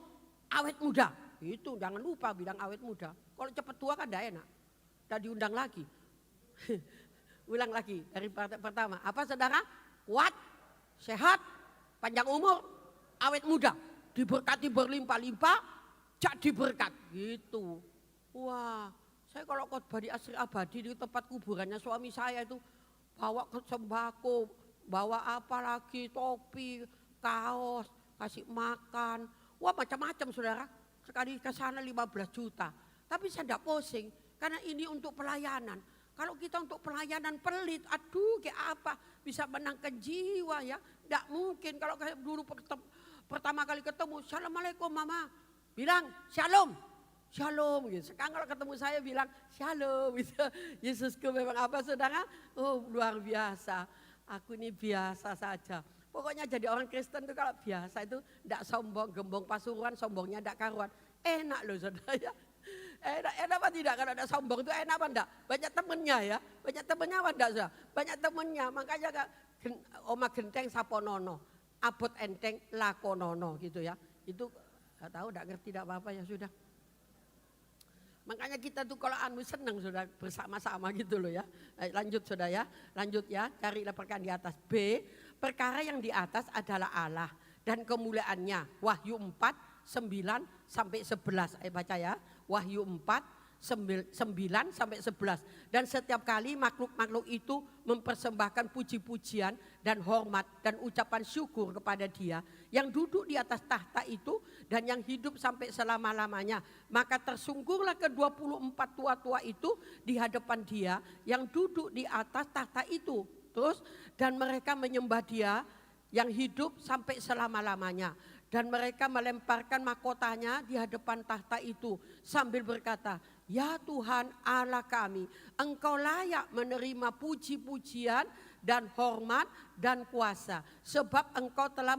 awet muda. Itu jangan lupa bilang awet muda. Kalau cepat tua kan enggak enak. Udah diundang lagi. Ulang lagi dari pertama. Apa saudara? Kuat, sehat, panjang umur, awet muda. Diberkati berlimpah-limpah, jadi berkat. Gitu. Wah, saya kalau khotbah di Asri Abadi di tempat kuburannya suami saya itu bawa sembako, bawa apa lagi, topi, kaos, kasih makan. Wah macam-macam saudara. Sekali ke sana 15 juta. Tapi saya tidak pusing. Karena ini untuk pelayanan. Kalau kita untuk pelayanan pelit, aduh kayak apa, bisa menangkan jiwa ya. Tidak mungkin kalau kayak dulu pertama kali ketemu, Assalamualaikum mama. Bilang, Shalom. Shalom gitu. Sekarang kalau ketemu saya bilang, Shalom gitu. Yesusku memang apa saudara? Oh luar biasa. Aku ini biasa saja. Pokoknya jadi orang Kristen itu kalau biasa itu tidak sombong, gembong Pasuruan, sombongnya tidak karuan. Enak loh saudara ya. Enak apa tidak kalau ada sombong itu enak apa enggak? Banyak temennya ya, banyak temennya apa enggak sudah? Banyak temennya, makanya oma genteng saponono, abot enteng lakonono gitu ya. Itu enggak tahu, enggak ngerti, enggak apa-apa ya sudah. Makanya kita tuh kalau seneng sudah bersama-sama gitu loh ya. Lanjut sudah ya, lanjut ya, carilah perkara di atas. B, perkara yang di atas adalah Allah dan kemuliaannya. Wahyu 4, 9 sampai 11. Ayo baca ya. Wahyu 4, 9 sampai 11. Dan setiap kali makhluk-makhluk itu mempersembahkan puji-pujian dan hormat dan ucapan syukur kepada Dia yang duduk di atas tahta itu dan yang hidup sampai selama-lamanya. Maka tersungkurlah ke-24 tua-tua itu di hadapan Dia yang duduk di atas tahta itu. Terus, dan mereka menyembah Dia yang hidup sampai selama-lamanya. Dan mereka melemparkan mahkotanya di hadapan tahta itu sambil berkata, ya Tuhan Allah kami, Engkau layak menerima puji-pujian dan hormat dan kuasa. Sebab Engkau telah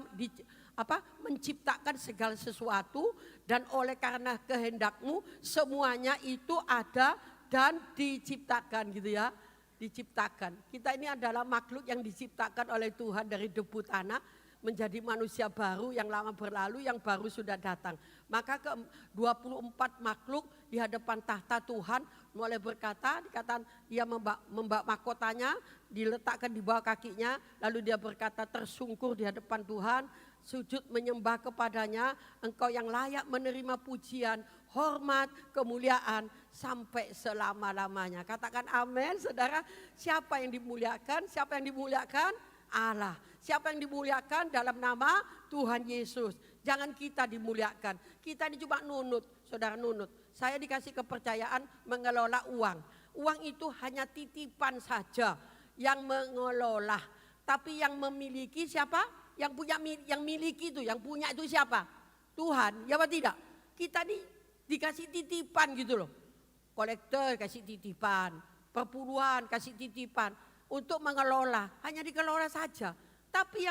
menciptakan segala sesuatu dan oleh karena kehendak-Mu semuanya itu ada dan diciptakan gitu ya. Diciptakan. Kita ini adalah makhluk yang diciptakan oleh Tuhan dari debu tanah. Menjadi manusia baru, yang lama berlalu, yang baru sudah datang. Maka ke-24 makhluk di hadapan tahta Tuhan mulai berkata, dikatakan dia membawa mahkotanya, diletakkan di bawah kakinya, lalu dia berkata tersungkur di hadapan Tuhan, sujud menyembah kepadanya, Engkau yang layak menerima pujian, hormat, kemuliaan sampai selama-lamanya. Katakan amin, saudara. Siapa yang dimuliakan? Siapa yang dimuliakan? Allah. Siapa yang dimuliakan? Dalam nama Tuhan Yesus. Jangan kita dimuliakan. Kita ini cuma nunut, saudara nunut. Saya dikasih kepercayaan mengelola uang. Uang itu hanya titipan saja yang mengelola. Tapi yang memiliki siapa? Yang punya, yang miliki itu, yang punya itu siapa? Tuhan. Ya apa tidak? Kita ini dikasih titipan gitu loh. Kolektor kasih titipan, perpuluhan kasih titipan. Untuk mengelola, hanya dikelola saja. Tapi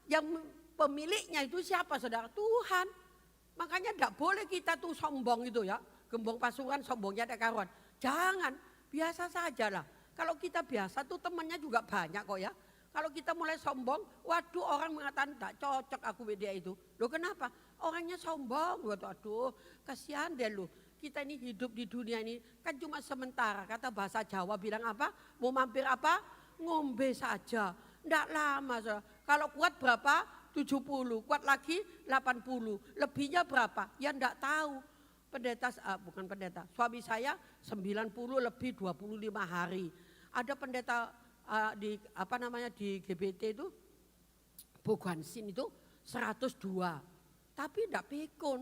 yang pemiliknya itu siapa saudara? Tuhan. Makanya tidak boleh kita tuh sombong itu ya. Gembong pasukan sombongnya ada karuan. Jangan, biasa saja lah. Kalau kita biasa tuh temannya juga banyak kok ya. Kalau kita mulai sombong, waduh orang mengatakan tidak cocok aku media itu. Loh kenapa? Orangnya sombong, waduh kasihan deh lu. Kita ini hidup di dunia ini kan cuma sementara. Kata bahasa Jawa bilang apa? Mau mampir apa? Ngombe saja. Nggak lama. Saudara. Kalau kuat berapa? 70. Kuat lagi 80. Lebihnya berapa? Ya nggak tahu. Bukan pendeta. Suami saya 90 lebih 25 hari. Ada pendeta di GBT itu, Bogansin itu 102. Tapi nggak pikun.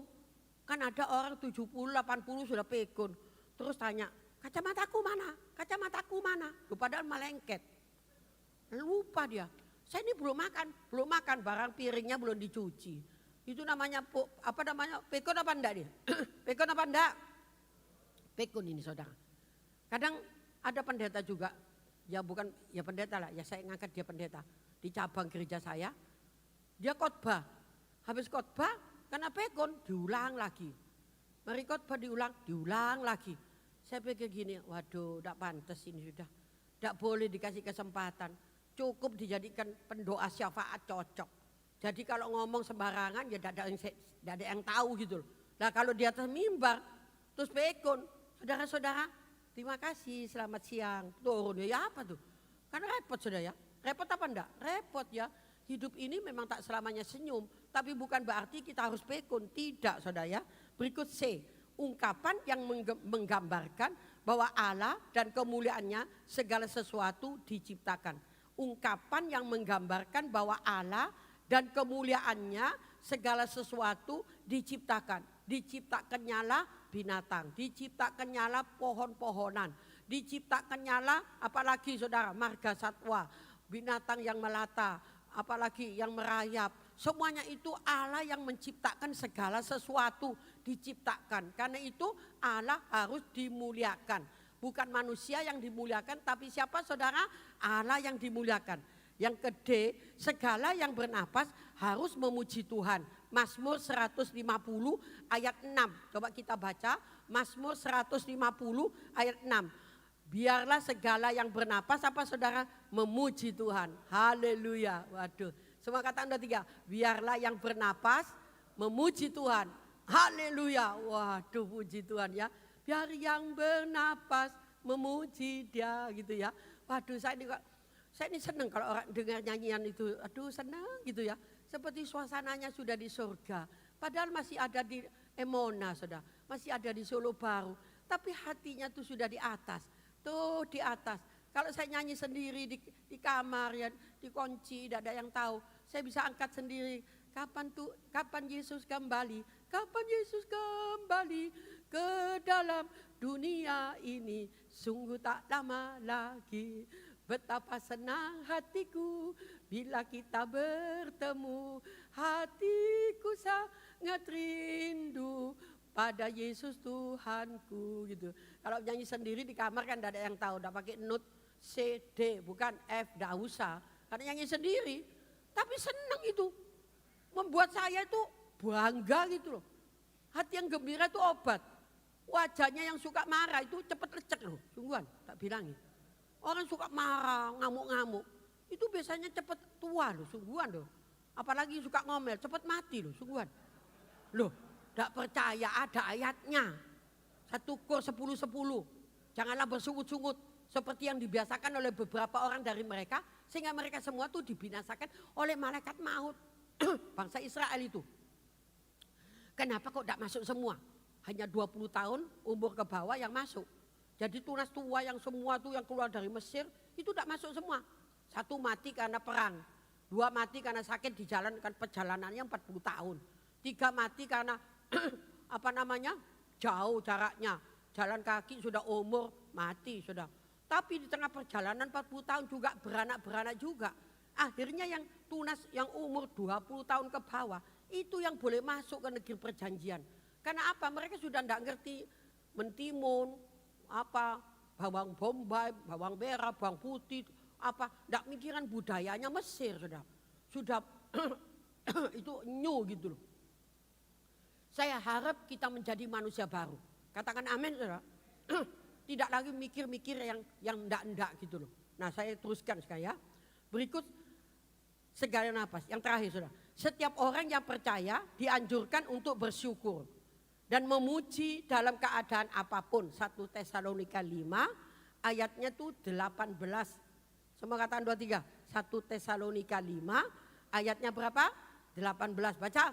Kan ada orang 70, 80 sudah pikun. Terus tanya, kacamataku mana? Kacamataku mana? Lu padahal malengket. Lupa dia. Saya ini belum makan, barang piringnya belum dicuci. Itu namanya pikun apa enggak dia? Pikun apa enggak? Pikun ini saudara. Kadang ada pendeta juga, ya bukan, ya pendeta lah, ya saya ngangkat dia pendeta. Di cabang gereja saya, dia khotbah. Habis khotbah, karena pikun diulang lagi. Mari khotbah diulang lagi. Saya pikir gini, waduh tidak pantas ini sudah. Tidak boleh dikasih kesempatan. Cukup dijadikan pendoa syafaat cocok. Jadi kalau ngomong sembarangan ya tidak ada yang tahu gitu loh. Nah kalau di atas mimbar terus pikun, saudara-saudara terima kasih selamat siang. Turun ya apa tuh? Kan repot saudara ya. Repot apa enggak? Repot ya. Hidup ini memang tak selamanya senyum, tapi bukan berarti kita harus pikun. Tidak saudara ya. Berikut C, ungkapan yang menggambarkan bahwa Allah dan kemuliaannya segala sesuatu diciptakan. Ungkapan yang menggambarkan bahwa Allah dan kemuliaannya segala sesuatu diciptakan. Diciptakannya lah binatang, diciptakannya lah pohon-pohonan, diciptakannya lah apalagi saudara marga satwa, binatang yang melata, apalagi yang merayap. Semuanya itu Allah yang menciptakan segala sesuatu diciptakan. Karena itu Allah harus dimuliakan. Bukan manusia yang dimuliakan, tapi siapa saudara? Allah yang dimuliakan. Yang kedua, segala yang bernapas harus memuji Tuhan. Mazmur 150 ayat 6. Coba kita baca Mazmur 150 ayat 6. Biarlah segala yang bernapas apa saudara? Memuji Tuhan. Haleluya. Waduh. Semua katakan udah 3. Biarlah yang bernapas memuji Tuhan. Haleluya. Waduh, puji Tuhan ya. Biar yang bernapas memuji Dia gitu ya. Waduh, saya ini senang kalau orang dengar nyanyian itu. Aduh, senang gitu ya. Seperti suasananya sudah di surga. Padahal masih ada di Emona, saudara. Masih ada di Solo Baru. Tapi hatinya tuh sudah di atas. Tuh di atas. Kalau saya nyanyi sendiri di kamar ya, dikunci, tidak ada yang tahu. Saya bisa angkat sendiri. Kapan Yesus kembali? Kapan Yesus kembali ke dalam dunia ini? Sungguh tak lama lagi. Betapa senang hatiku bila kita bertemu. Hatiku sangat rindu pada Yesus Tuhanku gitu. Kalau nyanyi sendiri di kamar kan tidak ada yang tahu. Tidak pakai note C, D, bukan F, tidak usah. Karena nyanyi sendiri. Tapi senang itu. Membuat saya itu bangga gitu loh. Hati yang gembira itu obat. Wajahnya yang suka marah itu cepat lecek loh. Sungguhan, tak bilangin. Orang suka marah, ngamuk-ngamuk. Itu biasanya cepat tua loh, sungguhan loh. Apalagi suka ngomel, cepat mati loh, sungguhan. Loh, tidak percaya ada ayatnya. 1 Kor 10:10. Janganlah bersungut-sungut seperti yang dibiasakan oleh beberapa orang dari mereka. Sehingga mereka semua tuh dibinasakan oleh malaikat maut. Bangsa Israel itu. Kenapa kok tidak masuk semua? Hanya 20 tahun umur ke bawah yang masuk. Jadi tunas tua yang semua tuh yang keluar dari Mesir itu tidak masuk semua. 1 mati karena perang. 2 mati karena sakit di jalan kan perjalanannya 40 tahun. 3 mati karena jauh jaraknya. Jalan kaki sudah umur mati sudah. Tapi di tengah perjalanan 40 tahun juga beranak-beranak juga. Akhirnya yang tunas yang umur 20 tahun ke bawah itu yang boleh masuk ke negeri perjanjian. Karena apa? Mereka sudah tidak ngerti mentimun, bawang bombay, bawang merah, bawang putih, tidak mikiran budayanya Mesir sudah itu new gitu loh. Saya harap kita menjadi manusia baru. Katakan amin, saudara. Tidak lagi mikir-mikir yang enggak gitu loh. Nah, saya teruskan sekali ya. Berikut segala napas. Yang terakhir, saudara. Setiap orang yang percaya dianjurkan untuk bersyukur dan memuji dalam keadaan apapun. 1 Tesalonika 5 ayatnya tuh 18. Semua katakan 2-3. 1 Tesalonika 5 ayatnya berapa? 18. Baca.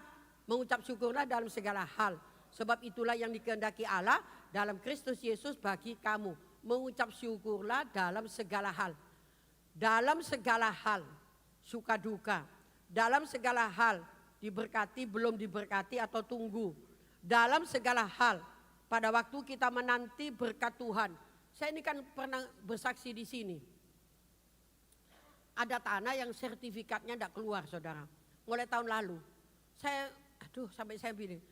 Mengucap syukurlah dalam segala hal. Sebab itulah yang dikehendaki Allah dalam Kristus Yesus bagi kamu. Mengucap syukurlah dalam segala hal. Dalam segala hal. Suka duka. Dalam segala hal. Diberkati, belum diberkati atau tunggu. Dalam segala hal, pada waktu kita menanti berkat Tuhan. Saya ini kan pernah bersaksi di sini. Ada tanah yang sertifikatnya tidak keluar, saudara. Mulai tahun lalu. Sampai saya bilang,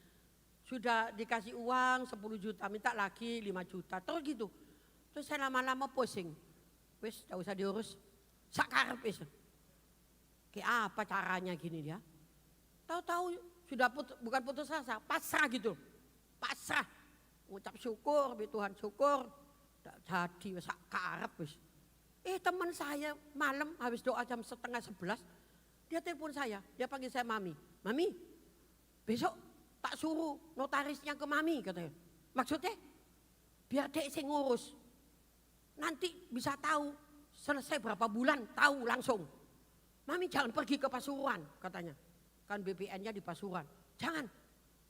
sudah dikasih uang 10 juta, minta lagi 5 juta. Terus gitu. Terus saya lama-lama pusing. Wis, tidak usah diurus. Sakarep wis. Kayak apa caranya gini dia? Tahu-tahu sudah bukan putus asa, pasrah gitu. Pasrah. Ngucap syukur, Tuhan syukur. Tidak jadi, sakarep wis. Teman saya malam habis doa jam 10:30, dia telepon saya, dia panggil saya Mami. Mami, besok tak suruh notarisnya ke Mami katanya. Maksudnya biar dek saya ngurus. Nanti bisa tahu selesai berapa bulan, tahu langsung. Mami jangan pergi ke Pasuruan katanya. Kan BPN-nya di Pasuruan. Jangan.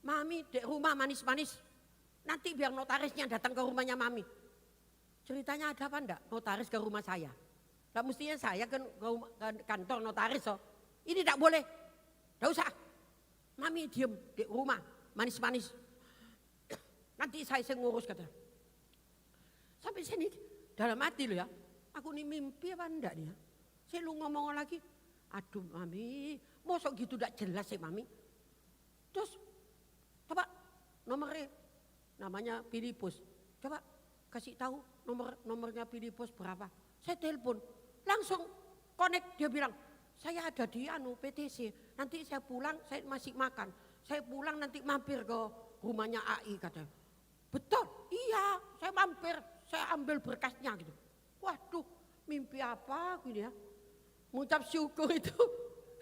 Mami dek rumah manis-manis. Nanti biar notarisnya datang ke rumahnya Mami. Ceritanya ada apa enggak? Notaris ke rumah saya. Nah, mestinya saya ke kantor notaris. Ini enggak boleh. Enggak usah. Mami diem di rumah, manis-manis. Nanti saya ngurus kata. Sampai sini dalam hati loh ya. Aku ini mimpi apa enggak nih ya? Saya lu ngomong lagi. Aduh Mami, mosok gitu enggak jelas sih Mami. Terus coba nomornya namanya Filipus. Coba kasih tahu nomornya Filipus berapa. Saya telepon, langsung connect, dia bilang saya ada di PTC, nanti saya pulang saya masih makan. Saya pulang nanti mampir ke rumahnya AI katanya. Betul, iya saya mampir, saya ambil berkasnya gitu. Waduh, mimpi apa aku ini ya. Mengucap syukur itu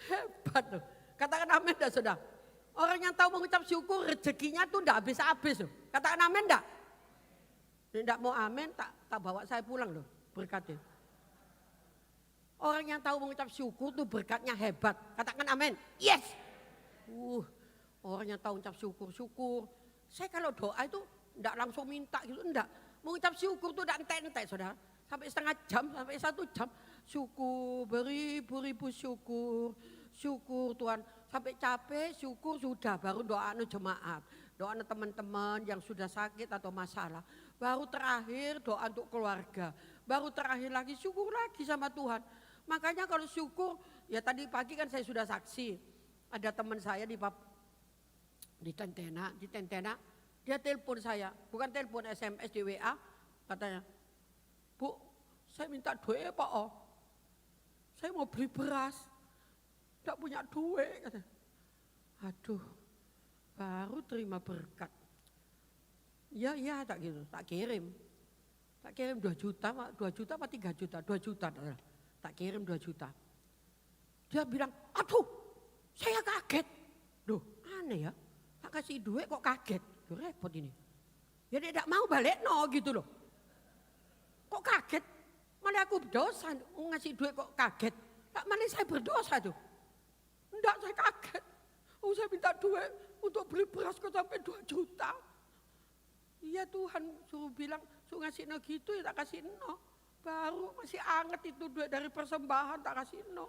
hebat loh. Katakan amin dah saudara. Orang yang tahu mengucap syukur rezekinya tuh enggak habis-habis loh. Katakan amin enggak? Tidak mau amin tak bawa saya pulang loh berkatnya. Orang yang tahu mengucap syukur tuh berkatnya hebat. Katakan amin. Yes. Orang yang tahu mengucap syukur. Saya kalau doa itu enggak langsung minta gitu, enggak. Mengucap syukur tuh enggak entek-entek saudara. Sampai setengah jam, sampai 1 jam. Syukur, beribu-ribu syukur. Syukur Tuhan. Sampai capek syukur sudah baru doa jemaat. Doa teman-teman yang sudah sakit atau masalah. Baru terakhir doa untuk keluarga. Baru terakhir lagi syukur lagi sama Tuhan. Makanya kalau syukur, ya tadi pagi kan saya sudah saksi. Ada teman saya di Tentena, dia telepon saya. Bukan telepon SMS di WA, katanya, Bu, saya minta duit Pak Oh. Saya mau beli beras, tidak punya duit. Katanya. Aduh, baru terima berkat. Iya tak gitu, tak kirim. Tak kirim 2 juta apa 3 juta? 2 juta. Tak kirim 2 juta. Dia bilang, aduh saya kaget. Loh aneh ya, tak kasih duit kok kaget. Loh repot ini. Ya dia tidak mau balik no gitu loh. Kok kaget? Malah aku berdosa ngasih duit kok kaget. Malah saya berdosa tuh. Enggak, saya kaget. Saya minta duit untuk beli beras kok sampai 2 juta. Iya Tuhan suruh bilang, suruh ngasih no gitu ya tak kasih no. Baru masih anget itu duit dari persembahan tak kasih no.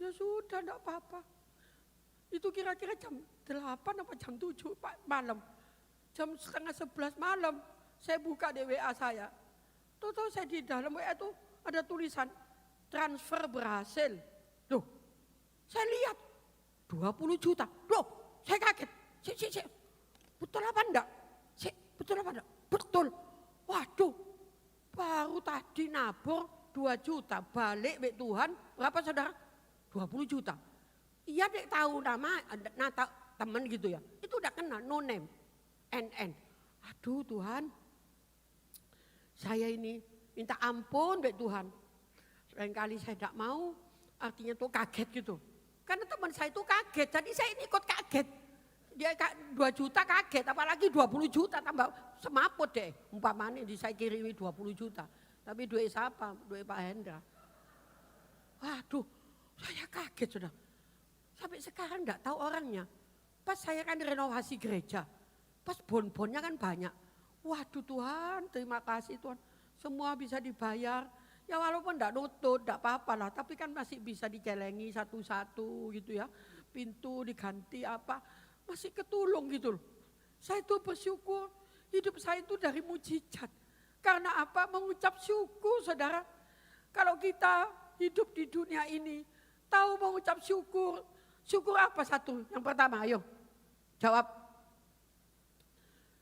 Ya sudah enggak apa-apa. Itu kira-kira jam 8 apa jam 7 malam. Jam setengah 11 malam saya buka di WA saya. Tahu saya di dalam WA itu ada tulisan transfer berhasil. Loh, saya lihat 20 juta. Loh, saya kaget. Betul apa enggak? Betul apa enggak? Betul. Waduh, baru tadi nabur 2 juta. Balik be Tuhan, berapa saudara? 20 juta. Iya dek tahu nama teman gitu ya. Itu udah kenal, no name. NN. Aduh Tuhan, saya ini minta ampun be Tuhan. Lain-kali saya tidak mau, artinya tuh kaget gitu. Karena teman saya itu kaget, jadi saya ini ikut kaget. Dia 2 juta kaget, apalagi 20 juta tambah semaput deh. Umpamanya saya kirimi 20 juta. Tapi duit siapa? Duit Pak Hendra. Waduh, saya kaget sudah. Sampai sekarang enggak tahu orangnya. Pas saya kan renovasi gereja, pas bon-bonnya kan banyak. Waduh Tuhan, terima kasih Tuhan. Semua bisa dibayar. Ya walaupun enggak nutut, enggak apa-apa lah. Tapi kan masih bisa dicelengi satu-satu gitu ya. Pintu diganti apa. Masih ketulung gitu loh. Saya itu bersyukur. Hidup saya itu dari mujizat. Karena apa? Mengucap syukur saudara. Kalau kita hidup di dunia ini. Tahu mengucap syukur. Syukur apa satu? Yang pertama ayo. Jawab.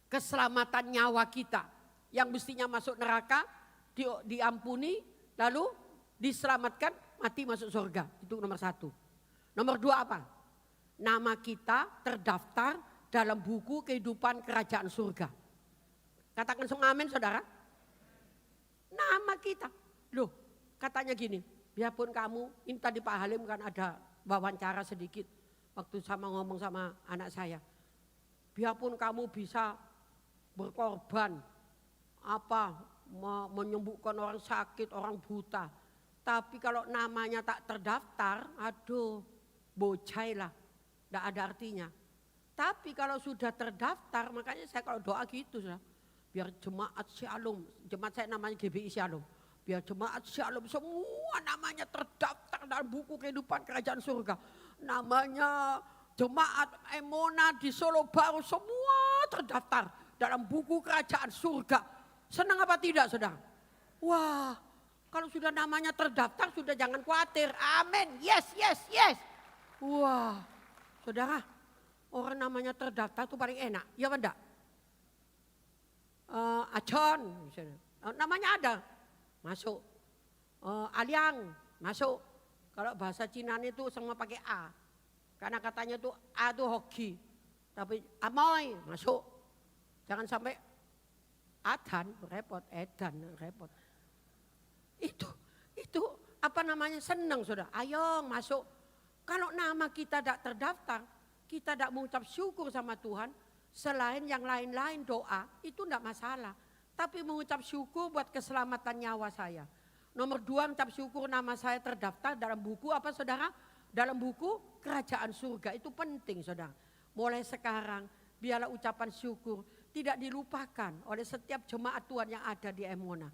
Keselamatan nyawa kita. Yang mestinya masuk neraka. Diampuni. Lalu diselamatkan. Mati masuk surga. Itu nomor 1. Nomor 2 apa? Nama kita terdaftar dalam buku kehidupan kerajaan surga. Katakan semua amin saudara. Nama kita. Loh katanya gini. Biarpun kamu, ini tadi Pak Halim kan ada wawancara sedikit. Waktu sama ngomong sama anak saya. Biarpun kamu bisa berkorban. Menyembuhkan orang sakit, orang buta. Tapi kalau namanya tak terdaftar, aduh bocai lah. Tidak ada artinya. Tapi kalau sudah terdaftar, makanya saya kalau doa gitu. Biar jemaat Shalom, jemaat saya namanya GBI Shalom. Biar jemaat Shalom semua namanya terdaftar dalam buku kehidupan kerajaan surga. Namanya jemaat Emona di Solo Baru semua terdaftar dalam buku kerajaan surga. Senang apa tidak saudara? Wah, kalau sudah namanya terdaftar sudah jangan khawatir. Amin, yes. Wah, saudara, orang namanya terdaftar itu paling enak, ya enggak? Acon, misalnya. Namanya ada, masuk. Aliang, masuk. Kalau bahasa Cina itu semua pakai A. Karena katanya tuh A tuh hoki. Tapi amoy masuk. Jangan sampai adan repot, edan repot. Itu apa namanya senang saudara. Ayo masuk. Kalau nama kita tidak terdaftar, kita tidak mengucap syukur sama Tuhan. Selain yang lain-lain doa, itu tidak masalah. Tapi mengucap syukur buat keselamatan nyawa saya. Nomor 2, mengucap syukur nama saya terdaftar dalam buku apa saudara? Dalam buku kerajaan surga, itu penting saudara. Mulai sekarang biarlah ucapan syukur tidak dilupakan oleh setiap jemaat Tuhan yang ada di Emona.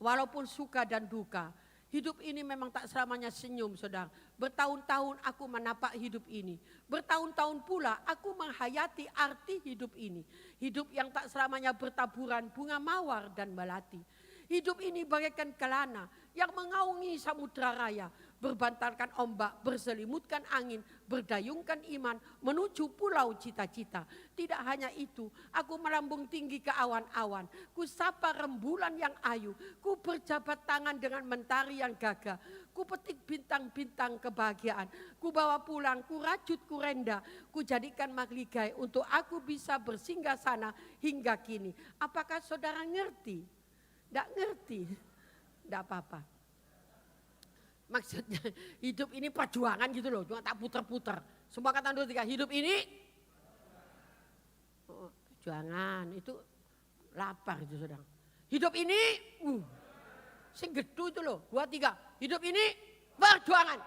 Walaupun suka dan duka, hidup ini memang tak selamanya senyum saudara. Bertahun-tahun aku menapak hidup ini. Bertahun-tahun pula aku menghayati arti hidup ini. Hidup yang tak selamanya bertaburan bunga mawar dan melati. Hidup ini bagaikan kelana yang mengaungi samudra raya. Berbantarkan ombak, berselimutkan angin, berdayungkan iman menuju pulau cita-cita. Tidak hanya itu, aku melambung tinggi ke awan-awan. Ku sapa rembulan yang ayu, ku berjabat tangan dengan mentari yang gagah. Ku petik bintang-bintang kebahagiaan. Ku bawa pulang, ku rajut, ku renda. Ku jadikan magligai untuk aku bisa bersinggah sana hingga kini. Apakah saudara ngerti? Tidak ngerti? Tidak apa-apa. Maksudnya hidup ini perjuangan gitu loh. Cuma tak puter-puter. Semua kata 2, 3. Hidup ini perjuangan. Itu lapar itu saudara. Hidup ini sing gedu itu loh. 2, 3. Hidup ini perjuangan.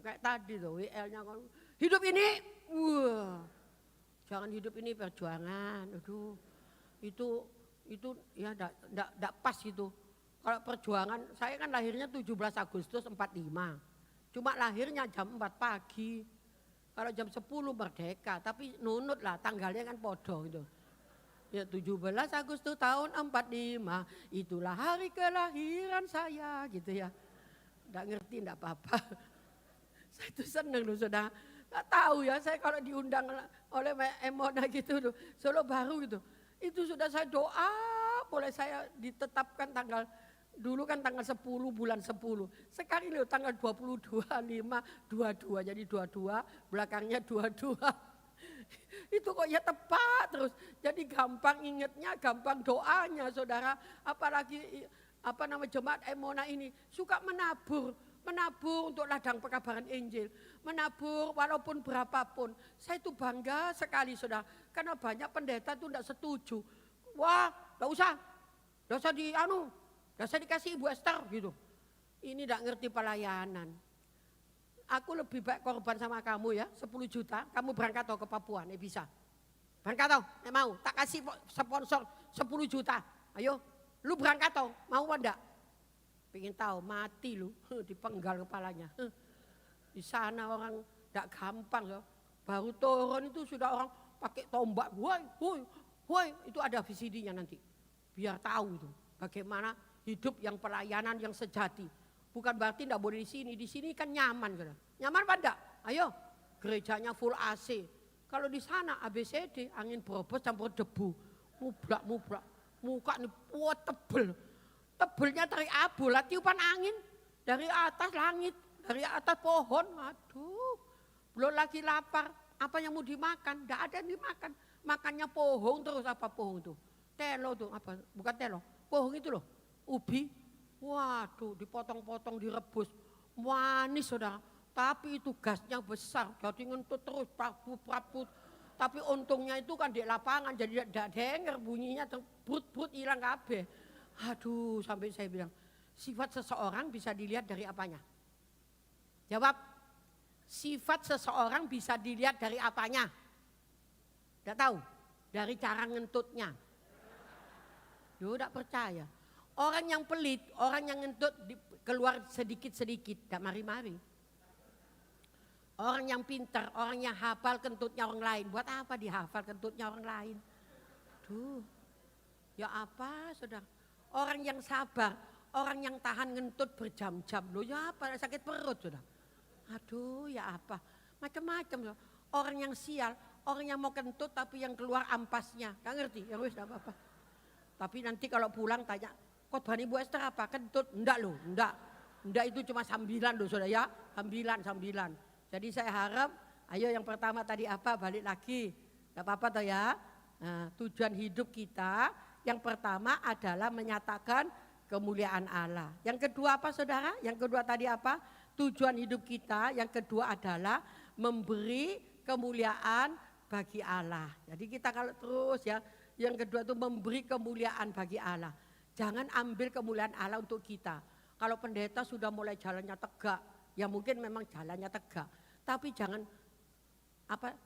Kayak tadi tuh WL-nya kan. Hidup ini jangan hidup ini perjuangan. Aduh. Itu ya enggak pas itu. Kalau perjuangan, saya kan lahirnya 17 Agustus 45. Cuma lahirnya jam 4 pagi. Kalau jam 10 merdeka, tapi nunut lah tanggalnya kan podo gitu. Ya 17 Agustus tahun 45, itulah hari kelahiran saya gitu ya. Enggak ngerti, enggak apa-apa. Saya itu seneng loh saudara. Enggak tahu ya, saya kalau diundang oleh Emona gitu loh, Solo Baru gitu. Itu sudah saya doa, boleh saya ditetapkan tanggal. Dulu kan tanggal 10 bulan 10. Sekarang loh tanggal 22, 5, 22. Jadi 22, belakangnya 22. Itu kok ya tepat terus. Jadi gampang ingetnya, gampang doanya saudara. Apalagi jemaat Emona ini suka menabur. Menabur untuk ladang pekabaran Injil. Menabur walaupun berapapun. Saya itu bangga sekali saudara. Karena banyak pendeta itu tidak setuju. Wah gak usah Gak usah dikasih Ibu Esther gitu. Ini gak ngerti pelayanan. Aku lebih baik korban sama kamu ya, 10 juta. Kamu berangkat ke Papua, nih bisa. Berangkat mau. Tak kasih sponsor 10 juta. Ayo, lu berangkat mau apa enggak? Pengen tahu, mati lu, dipenggal kepalanya. Di sana orang gak gampang ya. Baru turun itu sudah orang pakai tombak. Woi, itu ada VCD-nya nanti. Biar tahu itu bagaimana hidup yang pelayanan yang sejati. Bukan berarti tidak boleh di sini kan nyaman. Kan? Nyaman apa enggak? Ayo, gerejanya full AC. Kalau di sana ABCD, angin berobos campur debu. Mubrak. Muka nih tebel. Tebelnya dari abu, lah tiupan angin. Dari atas langit, dari atas pohon. Aduh, belum lagi lapar. Apa yang mau dimakan? Enggak ada yang dimakan. Makannya pohon terus, apa pohon tuh? Telo tuh, apa? Bukan telo, pohon itu loh. Ubi, waduh dipotong-potong direbus, manis saudara. Tapi itu gasnya besar, jadi ngentut terus praput. Tapi untungnya itu kan di lapangan, jadi tidak denger bunyinya, brut hilang kabeh. Aduh sampai saya bilang, sifat seseorang bisa dilihat dari apanya? Jawab, sifat seseorang bisa dilihat dari apanya? Tidak tahu, dari cara ngentutnya. Yo tidak percaya. Orang yang pelit, orang yang ngentut keluar sedikit-sedikit, gak mari-mari. Orang yang pintar, orang yang hafal kentutnya orang lain. Buat apa dihafal kentutnya orang lain? Duh, ya apa saudara? Orang yang sabar, orang yang tahan ngentut berjam-jam. Loh ya apa, sakit perut saudara. Aduh ya apa, macam-macam. Orang yang sial, orang yang mau kentut tapi yang keluar ampasnya. Gak ngerti, ya wis gak apa-apa. Tapi nanti kalau pulang tanya, khotbah Ibu Esther apa? Kentut? Enggak loh, enggak. Enggak, itu cuma sambilan loh saudara ya. Sambilan. Jadi saya harap, ayo yang pertama tadi apa, balik lagi. Gak apa-apa toh ya. Nah, tujuan hidup kita yang pertama adalah menyatakan kemuliaan Allah. Yang kedua apa saudara? Yang kedua tadi apa? Tujuan hidup kita yang kedua adalah memberi kemuliaan bagi Allah. Jadi kita kalau terus ya, yang kedua itu memberi kemuliaan bagi Allah. Jangan ambil kemuliaan Allah untuk kita. Kalau pendeta sudah mulai jalannya tegak, ya mungkin memang jalannya tegak. Tapi jangan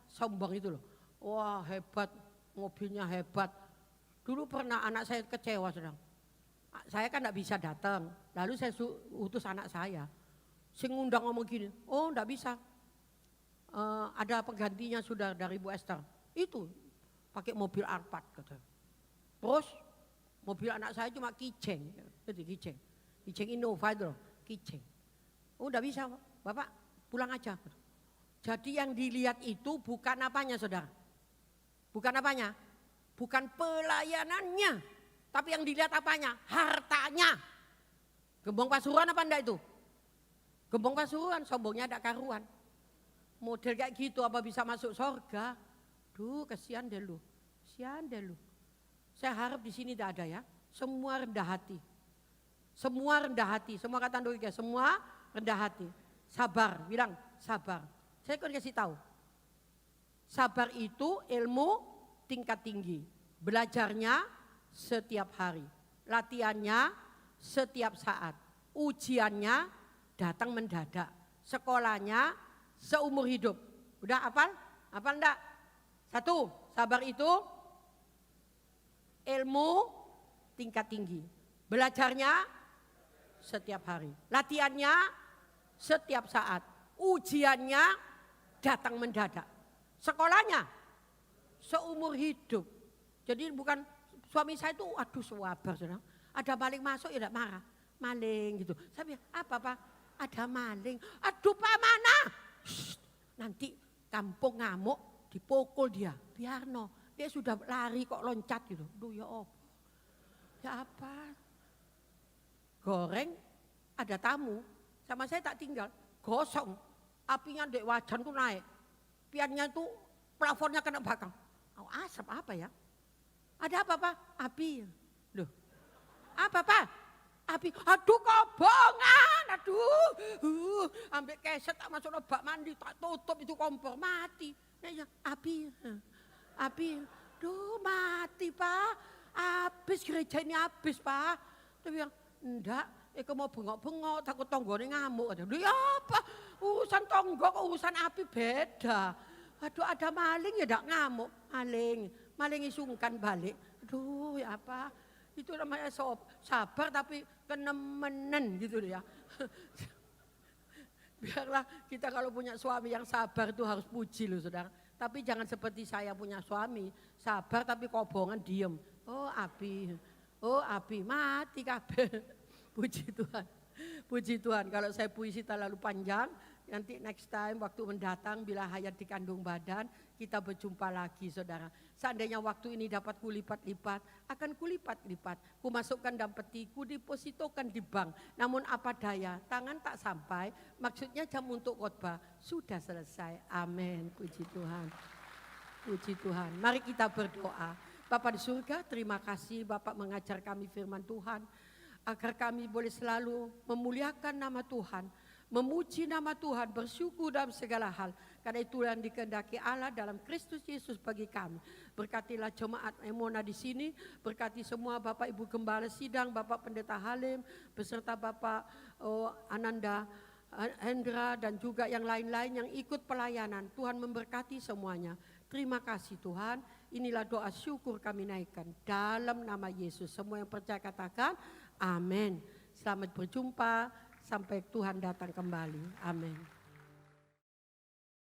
sombong itu loh. Wah hebat, mobilnya hebat. Dulu pernah anak saya kecewa sedang. Saya kan tidak bisa datang. Lalu saya utus anak saya. Sing ngundang ngomong gini, oh tidak bisa. Ada penggantinya sudah dari Bu Esther. Itu pakai mobil Alphard katanya. Terus mobil anak saya cuma Kijang. Kijang Innova itu loh, Kijang. Oh udah bisa Bapak pulang aja. Jadi yang dilihat itu bukan apanya saudara. Bukan apanya. Bukan pelayanannya. Tapi yang dilihat apanya? Hartanya. Gembong Pasuruan apa enggak itu? Gembong Pasuruan, sombongnya ada karuan. Model kayak gitu apa bisa masuk surga? Duh kesian deh lu. Saya harap di sini tidak ada ya. Semua rendah hati. Semua kata Ndoika, semua rendah hati. Sabar, bilang sabar. Saya akan kasih tahu. Sabar itu ilmu tingkat tinggi. Belajarnya setiap hari. Latihannya setiap saat. Ujiannya datang mendadak. Sekolahnya seumur hidup. Udah hafal? Hafal enggak? 1, sabar itu ilmu tingkat tinggi. Belajarnya setiap hari. Latihannya setiap saat. Ujiannya datang mendadak. Sekolahnya seumur hidup. Jadi bukan suami saya itu aduh sabar saudara. Ada maling masuk ya tidak marah. Maling gitu. Saya bilang apa Pak? Ada maling. Aduh Pak mana? Shh, nanti kampung ngamuk dipukul dia. Biarno. Dia sudah lari kok loncat gitu. Duh ya apa? Ya apa? Goreng ada tamu. Sama saya tak tinggal. Gosong. Apinya dek wajan tuh naik. Piannya tuh plafonnya kena bakang. Oh, asap apa ya? Ada apa Pak? Api. Loh. Apa Pak? Api. Aduh kobongan. Aduh. Ambil keset tak masuk bak mandi. Tak tutup itu kompor. Mati. Ya, api. Api. Duh mati Pak. Habis gereja ini habis Pak. Dia bilang enggak. Eko mau bengok-bengok takut tonggone ngamuk. Aduh ya apa? Urusan tonggo kok urusan api beda. Aduh ada maling ya enggak ngamuk. Maling sungkan balik. Aduh ya apa? Itu namanya sabar tapi kenemenen gitu ya. Biarlah kita kalau punya suami yang sabar itu harus puji loh saudara. Tapi jangan seperti saya punya suami. Sabar tapi kobongan diem. Oh api mati kabeh. Puji Tuhan. Kalau saya puisi terlalu panjang, nanti next time waktu mendatang bila hayat dikandung badan, kita berjumpa lagi saudara. Seandainya waktu ini dapat kulipat-lipat, akan kulipat-lipat. Kumasukkan dalam peti, kudepositokan di bank. Namun apa daya, tangan tak sampai, maksudnya jam untuk khotbah sudah selesai. Amin. Puji Tuhan. Mari kita berdoa. Bapa di surga, terima kasih Bapak mengajar kami firman Tuhan. Agar kami boleh selalu memuliakan nama Tuhan, memuji nama Tuhan, bersyukur dalam segala hal. Karena itu yang dikehendaki Allah dalam Kristus Yesus bagi kami. Berkatilah jemaat Emona di sini, berkati semua Bapak Ibu Gembala Sidang, Bapak Pendeta Halim, beserta Bapak Ananda Hendra dan juga yang lain-lain yang ikut pelayanan. Tuhan memberkati semuanya. Terima kasih Tuhan. Inilah doa syukur kami naikkan dalam nama Yesus. Semua yang percaya katakan amin. Selamat berjumpa sampai Tuhan datang kembali. Amin.